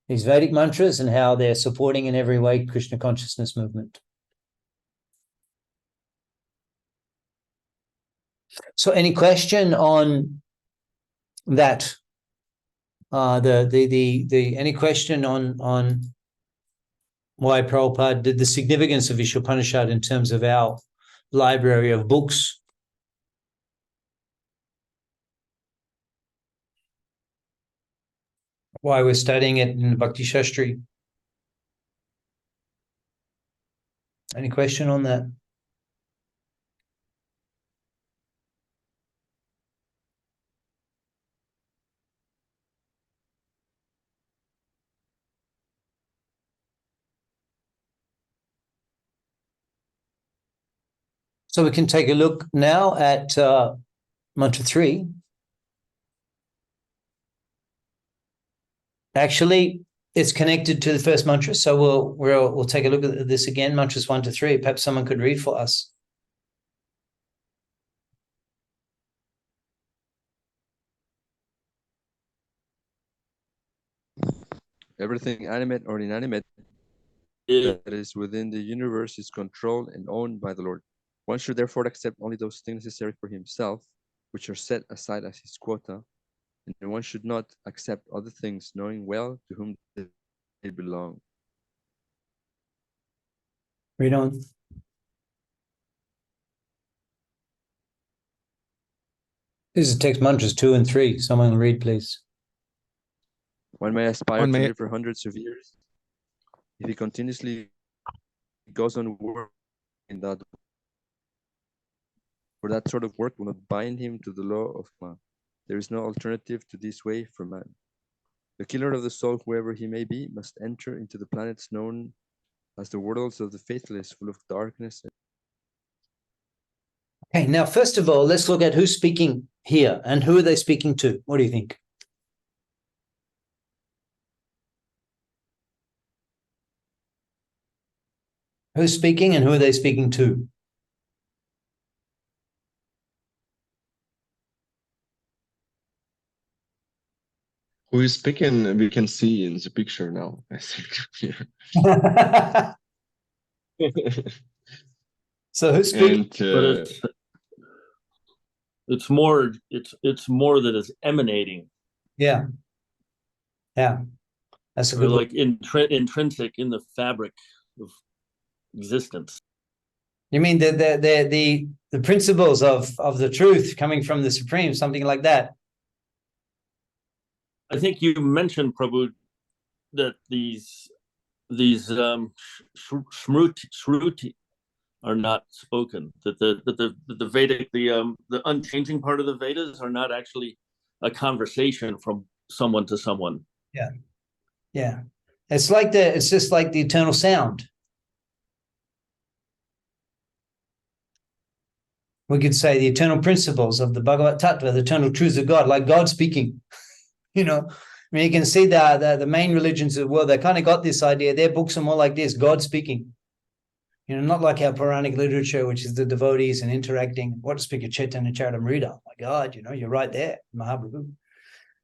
these Vedic mantras and how they're supporting in every way Krishna consciousness movement. So any question on that? Any question on why Prabhupada did the significance of Isopaniśad in terms of our library of books? Why we're studying it in the Bhakti Shastri? Any question on that? So we can take a look now at mantra 3. Actually, it's connected to the first mantra, so we'll take a look at this again, mantras 1 to 3. Perhaps someone could read for us. Everything animate or inanimate that is within the universe is controlled and owned by the Lord. One should therefore accept only those things necessary for himself, which are set aside as his quota, and one should not accept other things, knowing well to whom they belong. Read on. This is text mantras 2 and 3. Someone read, please. One may aspire to live for hundreds of years if he continuously goes on working in that For that sort of work will not bind him to the law of Ma. There is no alternative to this way for man. The killer of the soul, whoever he may be, must enter into the planets known as the worlds of the faithless, full of darkness. Okay, now, first of all, let's look at who's speaking here and who are they speaking to? What do you think? Who's speaking and who are they speaking to? Who is speaking? We can see in the picture now, I think. So who's speaking? And But it's more that it's emanating. Yeah. Yeah. That's a Or good like intrinsic in the fabric of existence. You mean the principles of the truth coming from the Supreme, something like that? I think you mentioned, Prabhu, that these shruti are not spoken. That the Vedic, the unchanging part of the Vedas are not actually a conversation from someone to someone. Yeah, yeah. It's just like the eternal sound. We could say the eternal principles of the Bhagavad Tattva, the eternal truths of God, like God speaking. You know, I mean, you can see the main religions of the world, they kind of got this idea. Their books are more like this, God speaking. You know, not like our Puranic literature, which is the devotees and interacting. What to speak of Chaitanya Charitamrita? Oh my God, you know, you're right there, Mahaprabhu.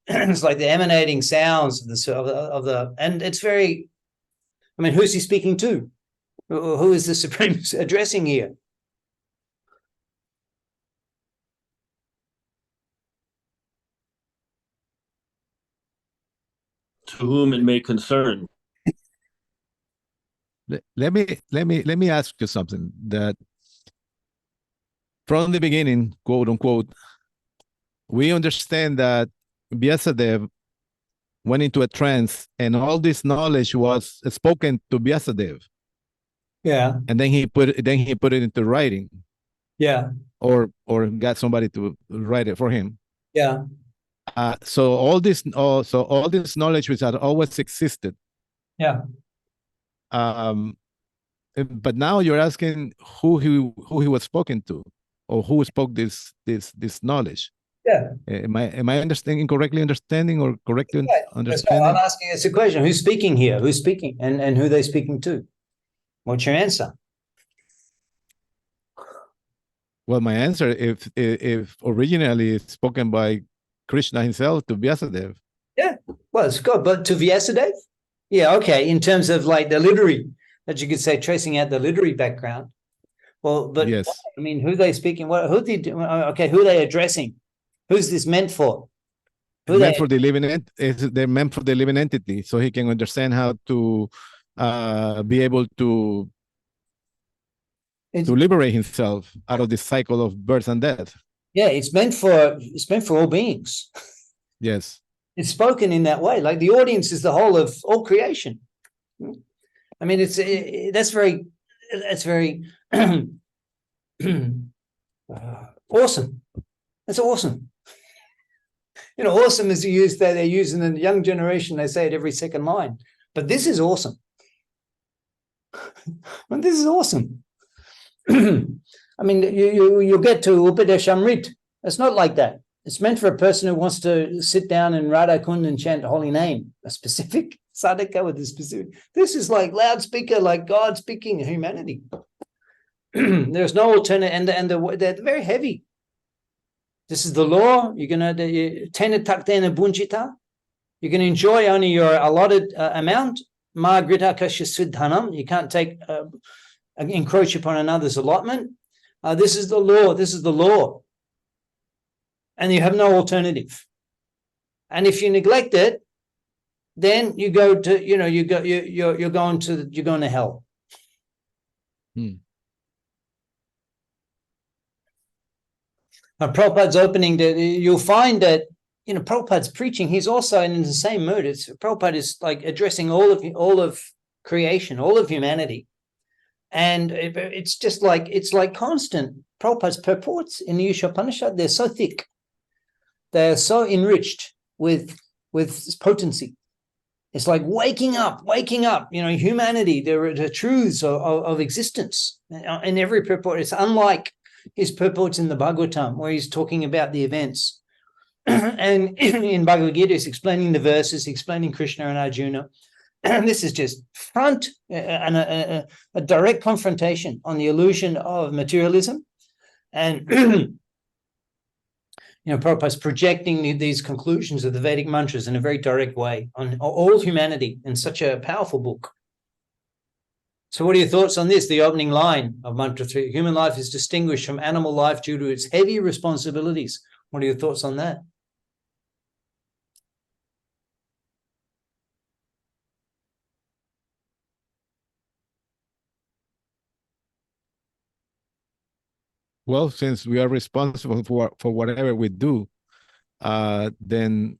It's like the emanating sounds of the, and it's very, I mean, who's he speaking to? Who is the Supreme addressing here? To whom it may concern. Let me ask you something. That from the beginning, quote unquote, we understand that Vyasadeva went into a trance, and all this knowledge was spoken to Vyasadeva. Yeah. And then he put it into writing. Yeah. Or got somebody to write it for him. Yeah. So all this knowledge which had always existed. Yeah. But now you're asking who he was spoken to, or who spoke this knowledge. Yeah. Am I understanding correctly? Understanding or correctly understanding? I'm asking us a question. Who's speaking here? Who's speaking, and who are they speaking to? What's your answer? Well, my answer, if originally spoken by Krishna himself to Vyasadeva. Yeah, well, it's good, but to Vyasadeva? Yeah, okay, in terms of like the literary, that you could say, tracing out the literary background. Well, but yes. I mean, who are they speaking? Who are they addressing? Who's this meant for? They're meant for the living entity, so he can understand how to be able to liberate himself out of this cycle of birth and death. Yeah, it's meant for all beings. Yes. It's spoken in that way. Like the audience is the whole of all creation. I mean, that's very awesome. That's awesome. You know, awesome is used that they're using in the young generation. They say it every second line, but this is awesome. And this is awesome. I mean, you get to Upadesh Amrit. It's not like that. It's meant for a person who wants to sit down in Radha Kund and chant the holy name, a specific sadhaka with a specific. This is like loudspeaker, like God speaking to humanity. There's no alternate, and they're very heavy. This is the law. You're gonna tena taktena bunjita. You can enjoy only your allotted amount. Ma grita kasya siddhanam. You can't encroach upon another's allotment. This is the law. This is the law. And you have no alternative. And if you neglect it, then you go to, you're going to hell. Now, Prabhupada's opening, you'll find that, Prabhupada's preaching, he's also in the same mood. Prabhupada is like addressing all of creation, all of humanity. And it's just like, it's like constant Prabhupada's purports in the Isopaniśad, they're so thick. They are so enriched with potency. It's like waking up, humanity, the truths of existence in every purport. It's unlike his purports in the Bhagavatam, where he's talking about the events. And in Bhagavad Gita, he's explaining the verses, explaining Krishna and Arjuna. And this is just a direct confrontation on the illusion of materialism. And Prabhupada's projecting these conclusions of the Vedic mantras in a very direct way on all humanity in such a powerful book. So what are your thoughts on this? The opening line of Mantra 3, human life is distinguished from animal life due to its heavy responsibilities. What are your thoughts on that? Well, since we are responsible for whatever we do, then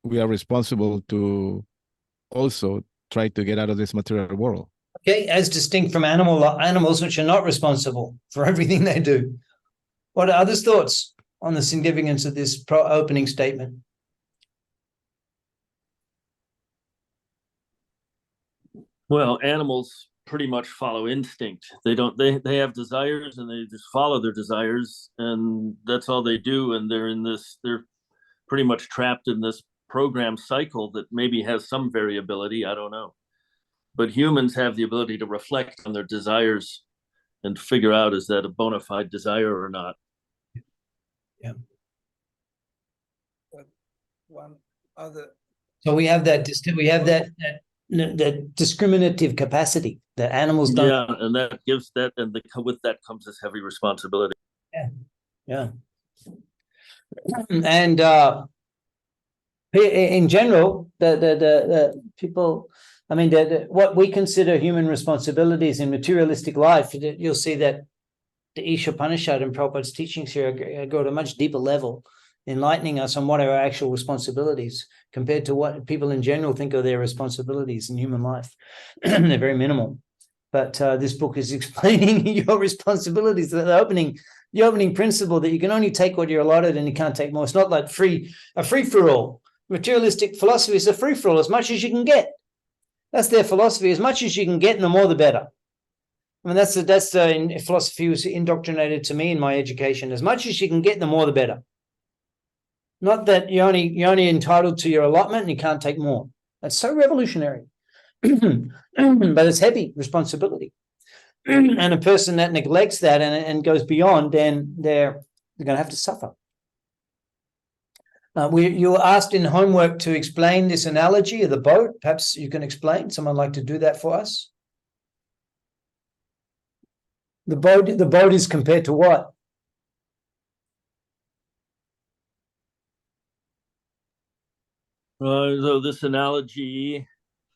we are responsible to also try to get out of this material world. Okay, as distinct from animals which are not responsible for everything they do. What are others' thoughts on the significance of this opening statement? Well, animals pretty much follow instinct. They have desires and they just follow their desires, and that's all they do. And they're pretty much trapped in this program cycle that maybe has some variability. I don't know. But humans have the ability to reflect on their desires and figure out, is that a bona fide desire or not? Yeah. But one other. So we have that discriminative capacity that animals don't. Yeah, and that gives that, and with that comes this heavy responsibility. Yeah. And in general, the people, I mean, what we consider human responsibilities in materialistic life, you'll see that the Isopaniśad and Prabhupada's teachings here go to a much deeper level, enlightening us on what are our actual responsibilities compared to what people in general think are their responsibilities in human life. They're very minimal. But this book is explaining your responsibilities. The opening principle that you can only take what you're allotted and you can't take more. It's not like a free-for-all. Materialistic philosophy is a free-for-all, as much as you can get. That's their philosophy. As much as you can get, and the more the better. I mean, that's the philosophy was indoctrinated to me in my education. As much as you can get, the more the better. Not that you're only entitled to your allotment and you can't take more. That's so revolutionary. But it's heavy responsibility. And a person that neglects that and goes beyond, then they're going to have to suffer. You were asked in homework to explain this analogy of the boat. Perhaps you can explain. Someone like to do that for us? The boat is compared to what? So this analogy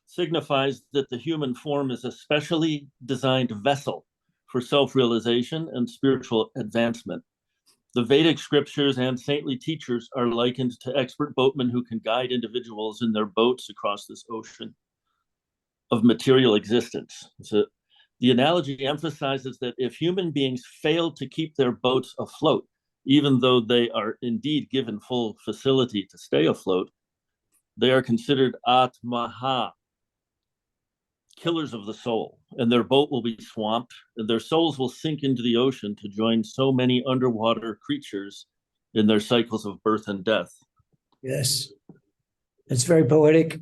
signifies that the human form is a specially designed vessel for self-realization and spiritual advancement. The Vedic scriptures and saintly teachers are likened to expert boatmen who can guide individuals in their boats across this ocean of material existence. So the analogy emphasizes that if human beings fail to keep their boats afloat, even though they are indeed given full facility to stay afloat, they are considered atmaha, killers of the soul, and their boat will be swamped, and their souls will sink into the ocean to join so many underwater creatures in their cycles of birth and death. Yes, it's very poetic.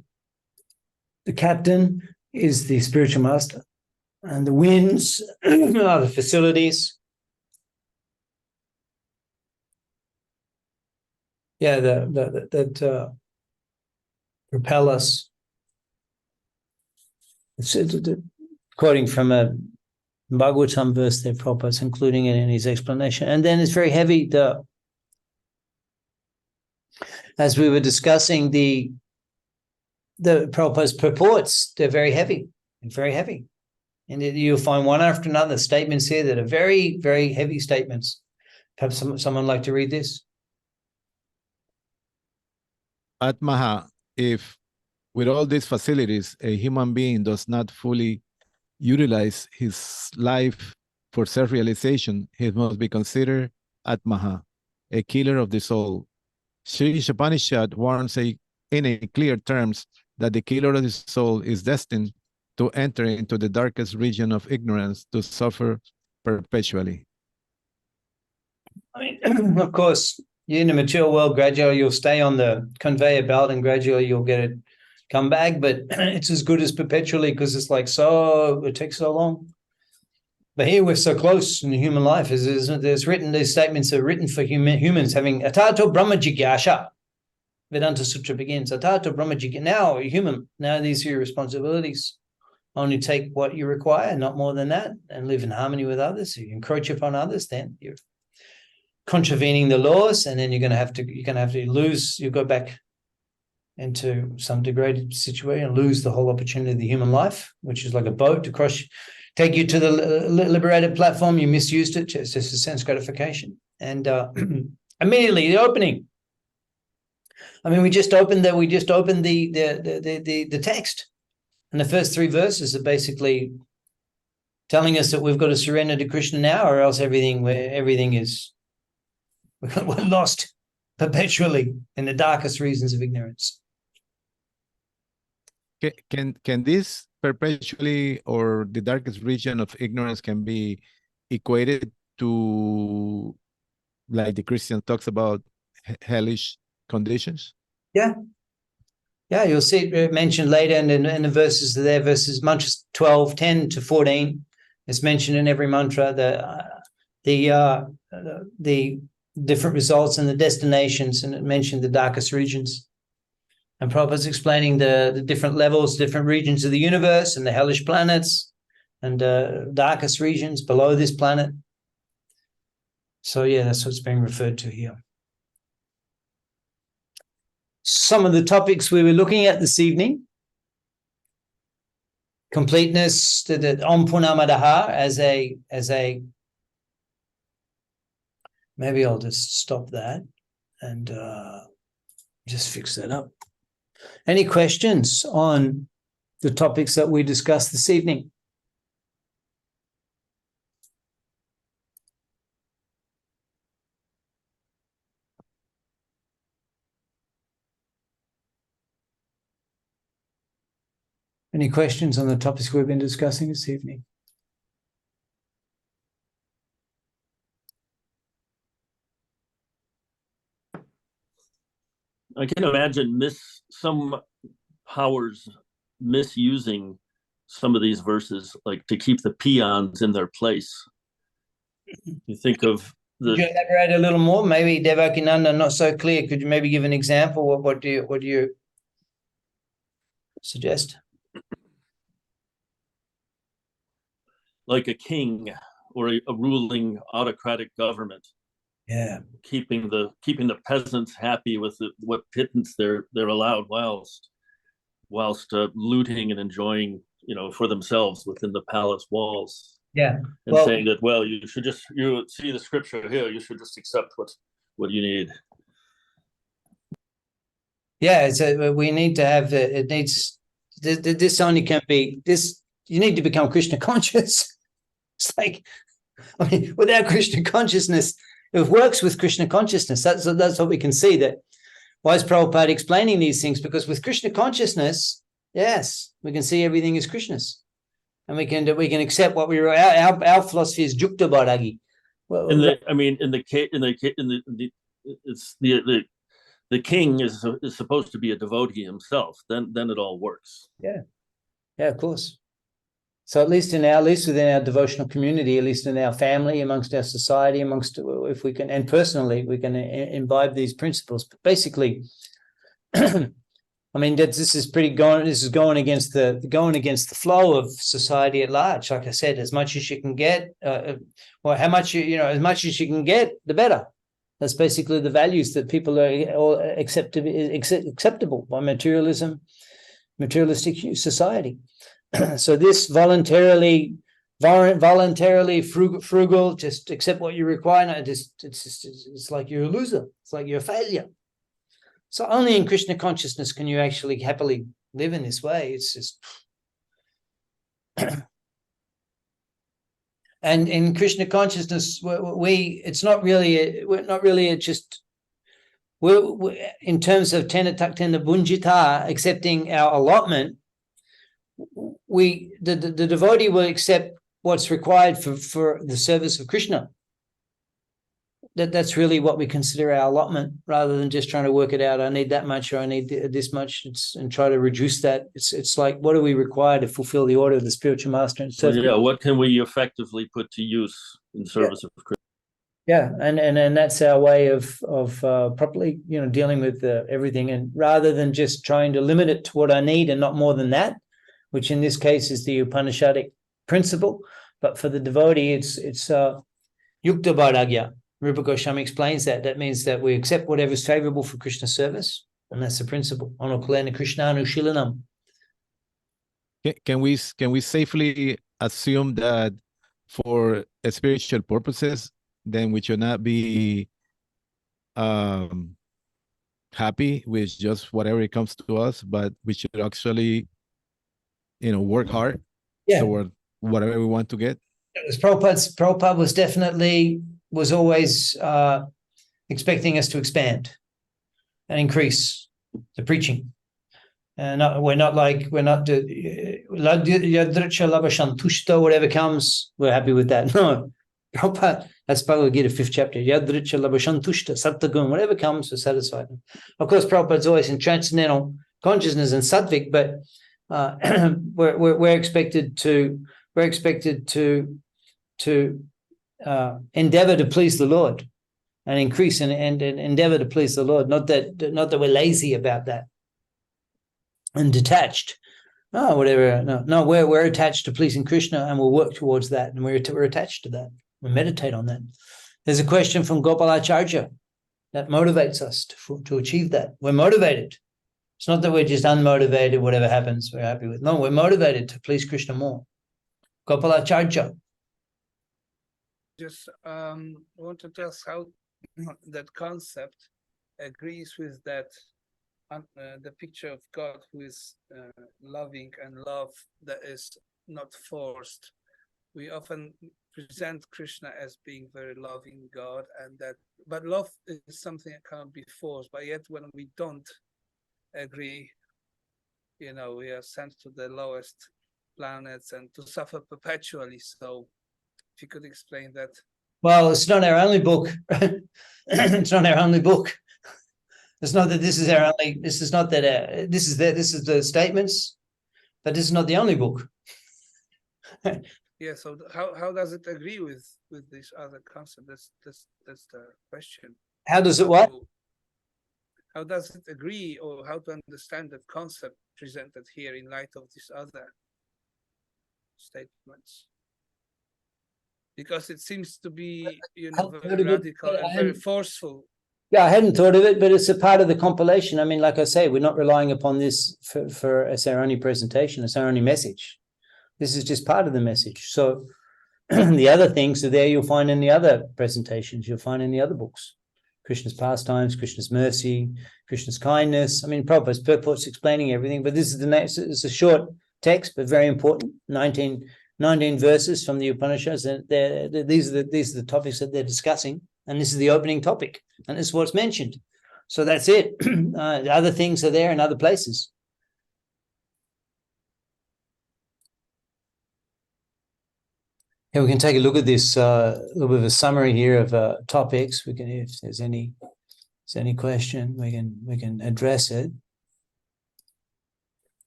The captain is the spiritual master, and the winds are the facilities. Yeah, that propel us. It's quoting from a Bhagavatam verse there, Prabhupada's including it in his explanation. And then it's very heavy. As we were discussing the Prabhupada's purports, they're very heavy, very heavy. And you'll find one after another statements here that are very, very heavy statements. Perhaps someone like to read this? Atmaha, if with all these facilities, a human being does not fully utilize his life for self-realization, he must be considered Atmaha, a killer of the soul. Sri Isopaniśad warns in a clear terms that the killer of the soul is destined to enter into the darkest region of ignorance to suffer perpetually. I mean, of course, in the material world, gradually you'll stay on the conveyor belt and gradually you'll get it come back, but it's as good as perpetually because it's like it takes so long. But here we're so close in the human life. These statements are written for humans having Atato Brahma Jigyasha. Vedanta Sutra begins. Atato Brahma Jigyasha. Now you're human. Now these are your responsibilities. Only take what you require, not more than that, and live in harmony with others. If you encroach upon others, then you're contravening the laws, and then you're going to have to lose. You go back into some degraded situation and lose the whole opportunity of the human life, which is like a boat to cross, take you to the liberated platform. You misused it. It's just a sense gratification. And immediately the opening. I mean, we just opened the text. And the first 3 verses are basically telling us that we've got to surrender to Krishna now, or else everything is we're lost perpetually in the darkest reasons of ignorance. Can this perpetually or the darkest region of ignorance can be equated to, like the Christian talks about, hellish conditions? Yeah. Yeah, you'll see it mentioned later in the verses there, mantras 12, 10 to 14. It's mentioned in every mantra, the different results and the destinations, and it mentioned the darkest regions. And Prabhupada's explaining the different levels, different regions of the universe and the hellish planets and darkest regions below this planet. So yeah, that's what's being referred to here. Some of the topics we were looking at this evening: completeness, the Om Purnamadaha as a maybe I'll just stop that and just fix that up. Any questions on the topics that we discussed this evening? Any questions on the topics we've been discussing this evening? I can imagine some powers misusing some of these verses, like to keep the peons in their place. You think of the. Could you elaborate a little more? Maybe Devakinanda, not so clear. Could you maybe give an example? What do you suggest? Like a king or a ruling autocratic government. Yeah. Keeping the peasants happy with what pittance they're allowed, whilst looting and enjoying, for themselves within the palace walls. Yeah. And saying that, well, you see the scripture here, you should just accept what you need. Yeah, we need to have this only can be this. You need to become Krishna conscious. It's like, I mean, without Krishna consciousness, it works with Krishna consciousness. That's what we can see. That why is Prabhupada explaining these things? Because with Krishna consciousness, yes, we can see everything is Krishna's, and we can accept what we our philosophy is Jukta Bharagi. Well, the king is supposed to be a devotee himself. Then it all works. Yeah, of course. So at least within our devotional community, at least in our family, amongst our society, if we can, and personally, we can imbibe these principles. But basically, I mean, this is going against the flow of society at large. Like I said, as much as you can get, as much as you can get, the better. That's basically the values that people are acceptable by materialistic society. So this voluntarily frugal, just accept what you require. No, it's like you're a loser. It's like you're a failure. So only in Krishna consciousness can you actually happily live in this way. It's just And in Krishna consciousness, it's not really, we're not really just, we're in terms of tena taktena bunjita, accepting our allotment, the devotee will accept what's required for the service of Krishna. That's really what we consider our allotment, rather than just trying to work it out. I need that much, or I need this much, and try to reduce that. It's like, what do we require to fulfill the order of the spiritual master? And so, yeah, what can we effectively put to use in service of Krishna? Yeah, and that's our way of properly, dealing with everything, and rather than just trying to limit it to what I need and not more than that, which in this case is the Upanishadic principle. But for the devotee, it's yukta vairagya. Rupa Goswami explains that. That means that we accept whatever is favorable for Krishna service, and that's the principle. Anukulena Krishnanu Shilanam. Can we safely assume that for spiritual purposes, then we should not be happy with just whatever it comes to us, but we should actually, work hard toward whatever we want to get? Prabhupada was always expecting us to expand and increase the preaching. And we're not whatever comes, we're happy with that. No, Prabhupada, that's Bhagavad Gita, 5th chapter. Yadricha labashantushta sattagum, whatever comes, we're satisfied. Of course, Prabhupada's always in transcendental consciousness and sattvic, but we're expected to endeavor to please the Lord, and increase and endeavor to please the Lord. Not that we're lazy about that and detached. No, whatever. No, we're attached to pleasing Krishna, and we'll work towards that, and we're attached to that. We meditate on that. There's a question from Gopalacharya that motivates us to achieve that. We're motivated. It's not that we're just unmotivated, whatever happens, we're happy with. No, we're motivated to please Krishna more. Gopalacharya. Just wanted to ask how that concept agrees with that, the picture of God who is loving, and love that is not forced. We often present Krishna as being very loving God, but love is something that cannot be forced. But yet, when we don't agree, we are sent to the lowest planets and to suffer perpetually. So, if you could explain that. Well, it's not our only book. It's not our only book. It's not that this is our only. This is not that. This is the statements, but this is not the only book. Yeah. So how does it agree with this other concept? That's the question. How does it what? How does it agree, or how to understand that concept presented here in light of these other statements? Because it seems to be, very radical and very forceful. Yeah, I hadn't thought of it, but it's a part of the compilation. I mean, like I say, we're not relying upon this for as our only presentation, as our only message. This is just part of the message. So the other things are there, you'll find in the other presentations, you'll find in the other books. Krishna's pastimes, Krishna's mercy, Krishna's kindness. I mean, Prabhupada's purports explaining everything, but this is it's a short text, but very important. 19 verses from the Upanishads, and these are the topics that they're discussing, and this is the opening topic, and this is what's mentioned. So that's it. The other things are there in other places. Here we can take a look at this, a little bit of a summary here of topics. We can, if there's any question, we can address it.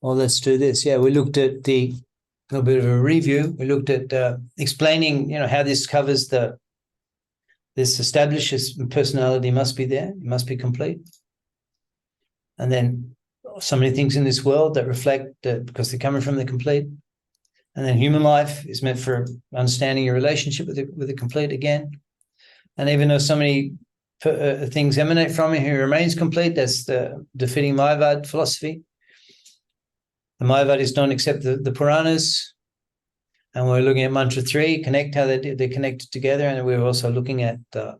Well, let's do this. Yeah, we looked at a little bit of a review. We looked at explaining, how this covers this establishes personality must be there, it must be complete. And then so many things in this world that reflect that because they're coming from the complete. And then human life is meant for understanding your relationship with the complete again. And even though so many things emanate from it, he remains complete. That's the defeating Mayavad philosophy. The Mayavadis don't accept the Puranas. And we're looking at mantra 3, connect, how they're connected together. And we're also looking at the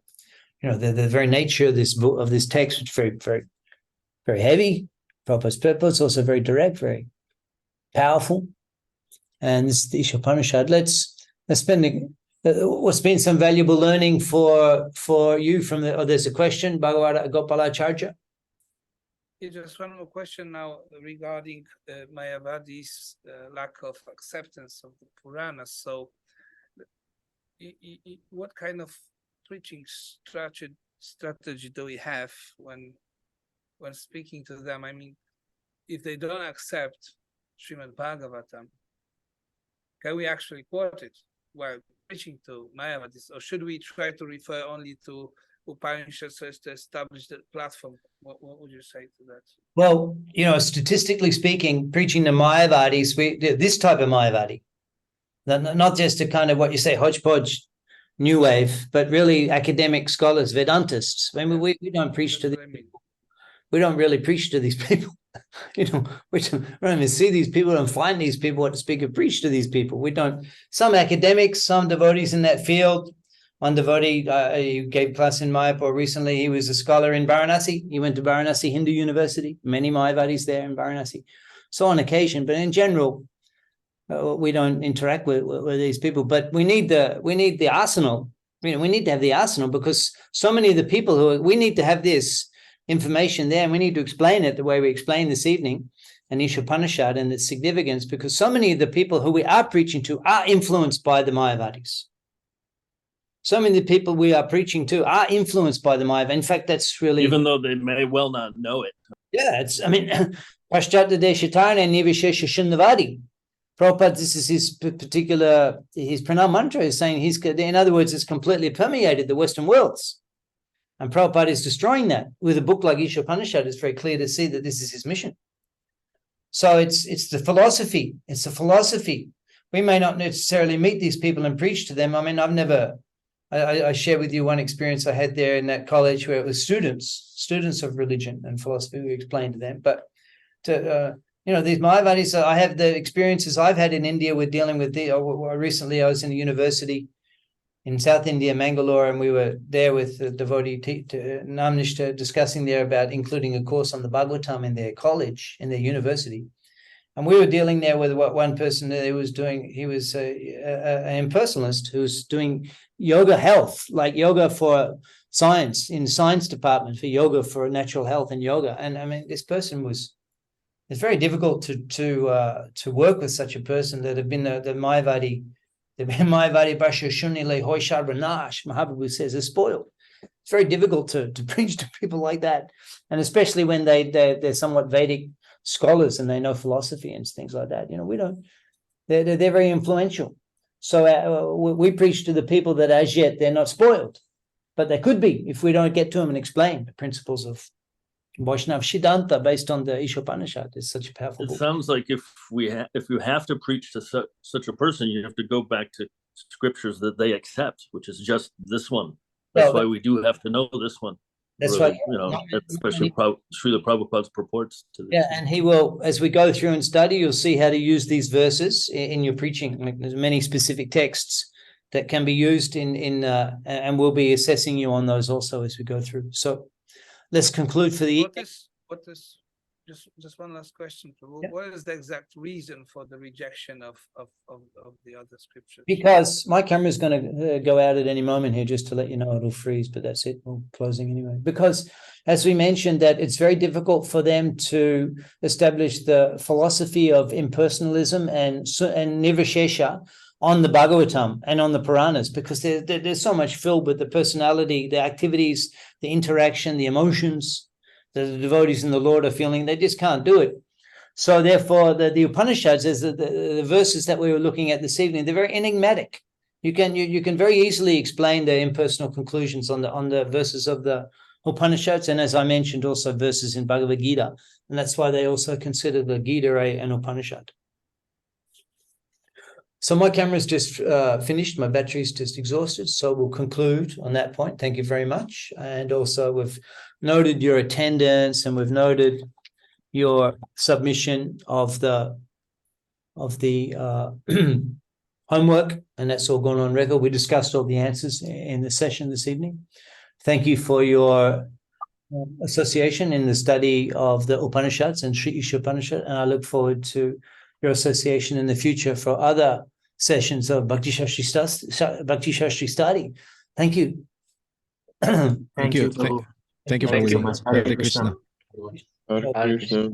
very nature of this text, which is very, very, very heavy. Prabhupada's purpose, also very direct, very powerful. And this is the Isopaniśad. Let's spend what's been some valuable learning for you from the? Oh, there's a question, Bhagavata Gopalacharya. Just one more question now regarding Mayavadi's lack of acceptance of the Puranas. So, what kind of preaching strategy do we have when speaking to them? I mean, if they don't accept Srimad Bhagavatam, can we actually quote it while preaching to Mayavadis, or should we try to refer only to Upanishads so as to establish that platform? What would you say to that? Well, statistically speaking, preaching to Mayavadis, this type of Mayavadi, not just a kind of what you say hodgepodge new wave, but really academic scholars, Vedantists. I mean, we don't preach to these people. We don't really preach to these people. We don't even see these people and find these people to speak and preach to these people. We don't. Some academics, some devotees in that field. One devotee who gave class in Mayapur recently, he was a scholar in Varanasi. He went to Varanasi Hindu University. Many Mayavadis there in Varanasi. So on occasion, but in general, we don't interact with these people. But we need the arsenal. We need to have the arsenal, because so many of the people we need to have this information there, and we need to explain it the way we explained this evening in Isopaniśad and its significance, because so many of the people who we are preaching to are influenced by the Mayavadis. So many of the people we are preaching to are influenced by the Mayavadis. In fact, that's really... Even though they may well not know it. Yeah, Paschata Deshatana Nivishesha Shunnavadi. Prabhupada, this is his pranam mantra, is saying in other words, it's completely permeated the Western worlds. And Prabhupada is destroying that. With a book like Isopaniśad, it's very clear to see that this is his mission. So it's the philosophy. It's the philosophy. We may not necessarily meet these people and preach to them. I mean, I share with you one experience I had there in that college where it was students of religion and philosophy. We explained to them. But these Mayavadis, I have the experiences I've had in India with dealing with recently I was in a university in South India, Mangalore, and we were there with the devotee Namnishta discussing there about including a course on the Bhagavatam in their college, in their university. And we were dealing there with one person that he was an impersonalist who was doing yoga health, like yoga for science, in the science department for yoga for natural health and yoga. And I mean, this person it's very difficult to work with such a person that have been the Mayavadi. The Mayavadi Basha Shunile Hoishar Ranash, Mahaprabhu says, is spoiled. It's very difficult to preach to people like that. And especially when they're somewhat Vedic scholars and they know philosophy and things like that. They're very influential. So we preach to the people that as yet they're not spoiled, but they could be if we don't get to them and explain the principles of Vaishnav Siddhanta based on the Isopaniśad. It's such a powerful book. It sounds like if you have to preach to such a person, you have to go back to scriptures that they accept, which is just this one. That's why we do have to know this one. That's really, why, especially Srila Prabhupada's purports to this. Yeah, and he will, as we go through and study, you'll see how to use these verses in your preaching. Like, there's many specific texts that can be used and we'll be assessing you on those also as we go through. So let's conclude for the evening. Just one last question. Yeah. What is the exact reason for the rejection of the other scriptures? Because my camera is going to go out at any moment here, just to let you know it'll freeze, but that's it. We're closing anyway. Because as we mentioned, that it's very difficult for them to establish the philosophy of impersonalism and nirvishesha on the Bhagavatam and on the Puranas, because they're so much filled with the personality, the activities, the interaction, the emotions that the devotees in the Lord are feeling. They just can't do it. So therefore, the Upanishads, as the verses that we were looking at this evening, they're very enigmatic. You can very easily explain the impersonal conclusions on the verses of the Upanishads, and as I mentioned, also verses in Bhagavad Gita, and that's why they also consider the Gita an Upanishad. So my camera's just finished. My battery's just exhausted. So we'll conclude on that point. Thank you very much. And also we've noted your attendance and we've noted your submission of the homework, and that's all gone on record. We discussed all the answers in the session this evening. Thank you for your association in the study of the Upanishads and Sri Isopaniśad, and I look forward to your association in the future for other sessions of Bhakti Shastri study. Thank you. Thank you, you. Prabhu. Thank you for Thank you so everything. much. Hare Krishna. Hare Krishna.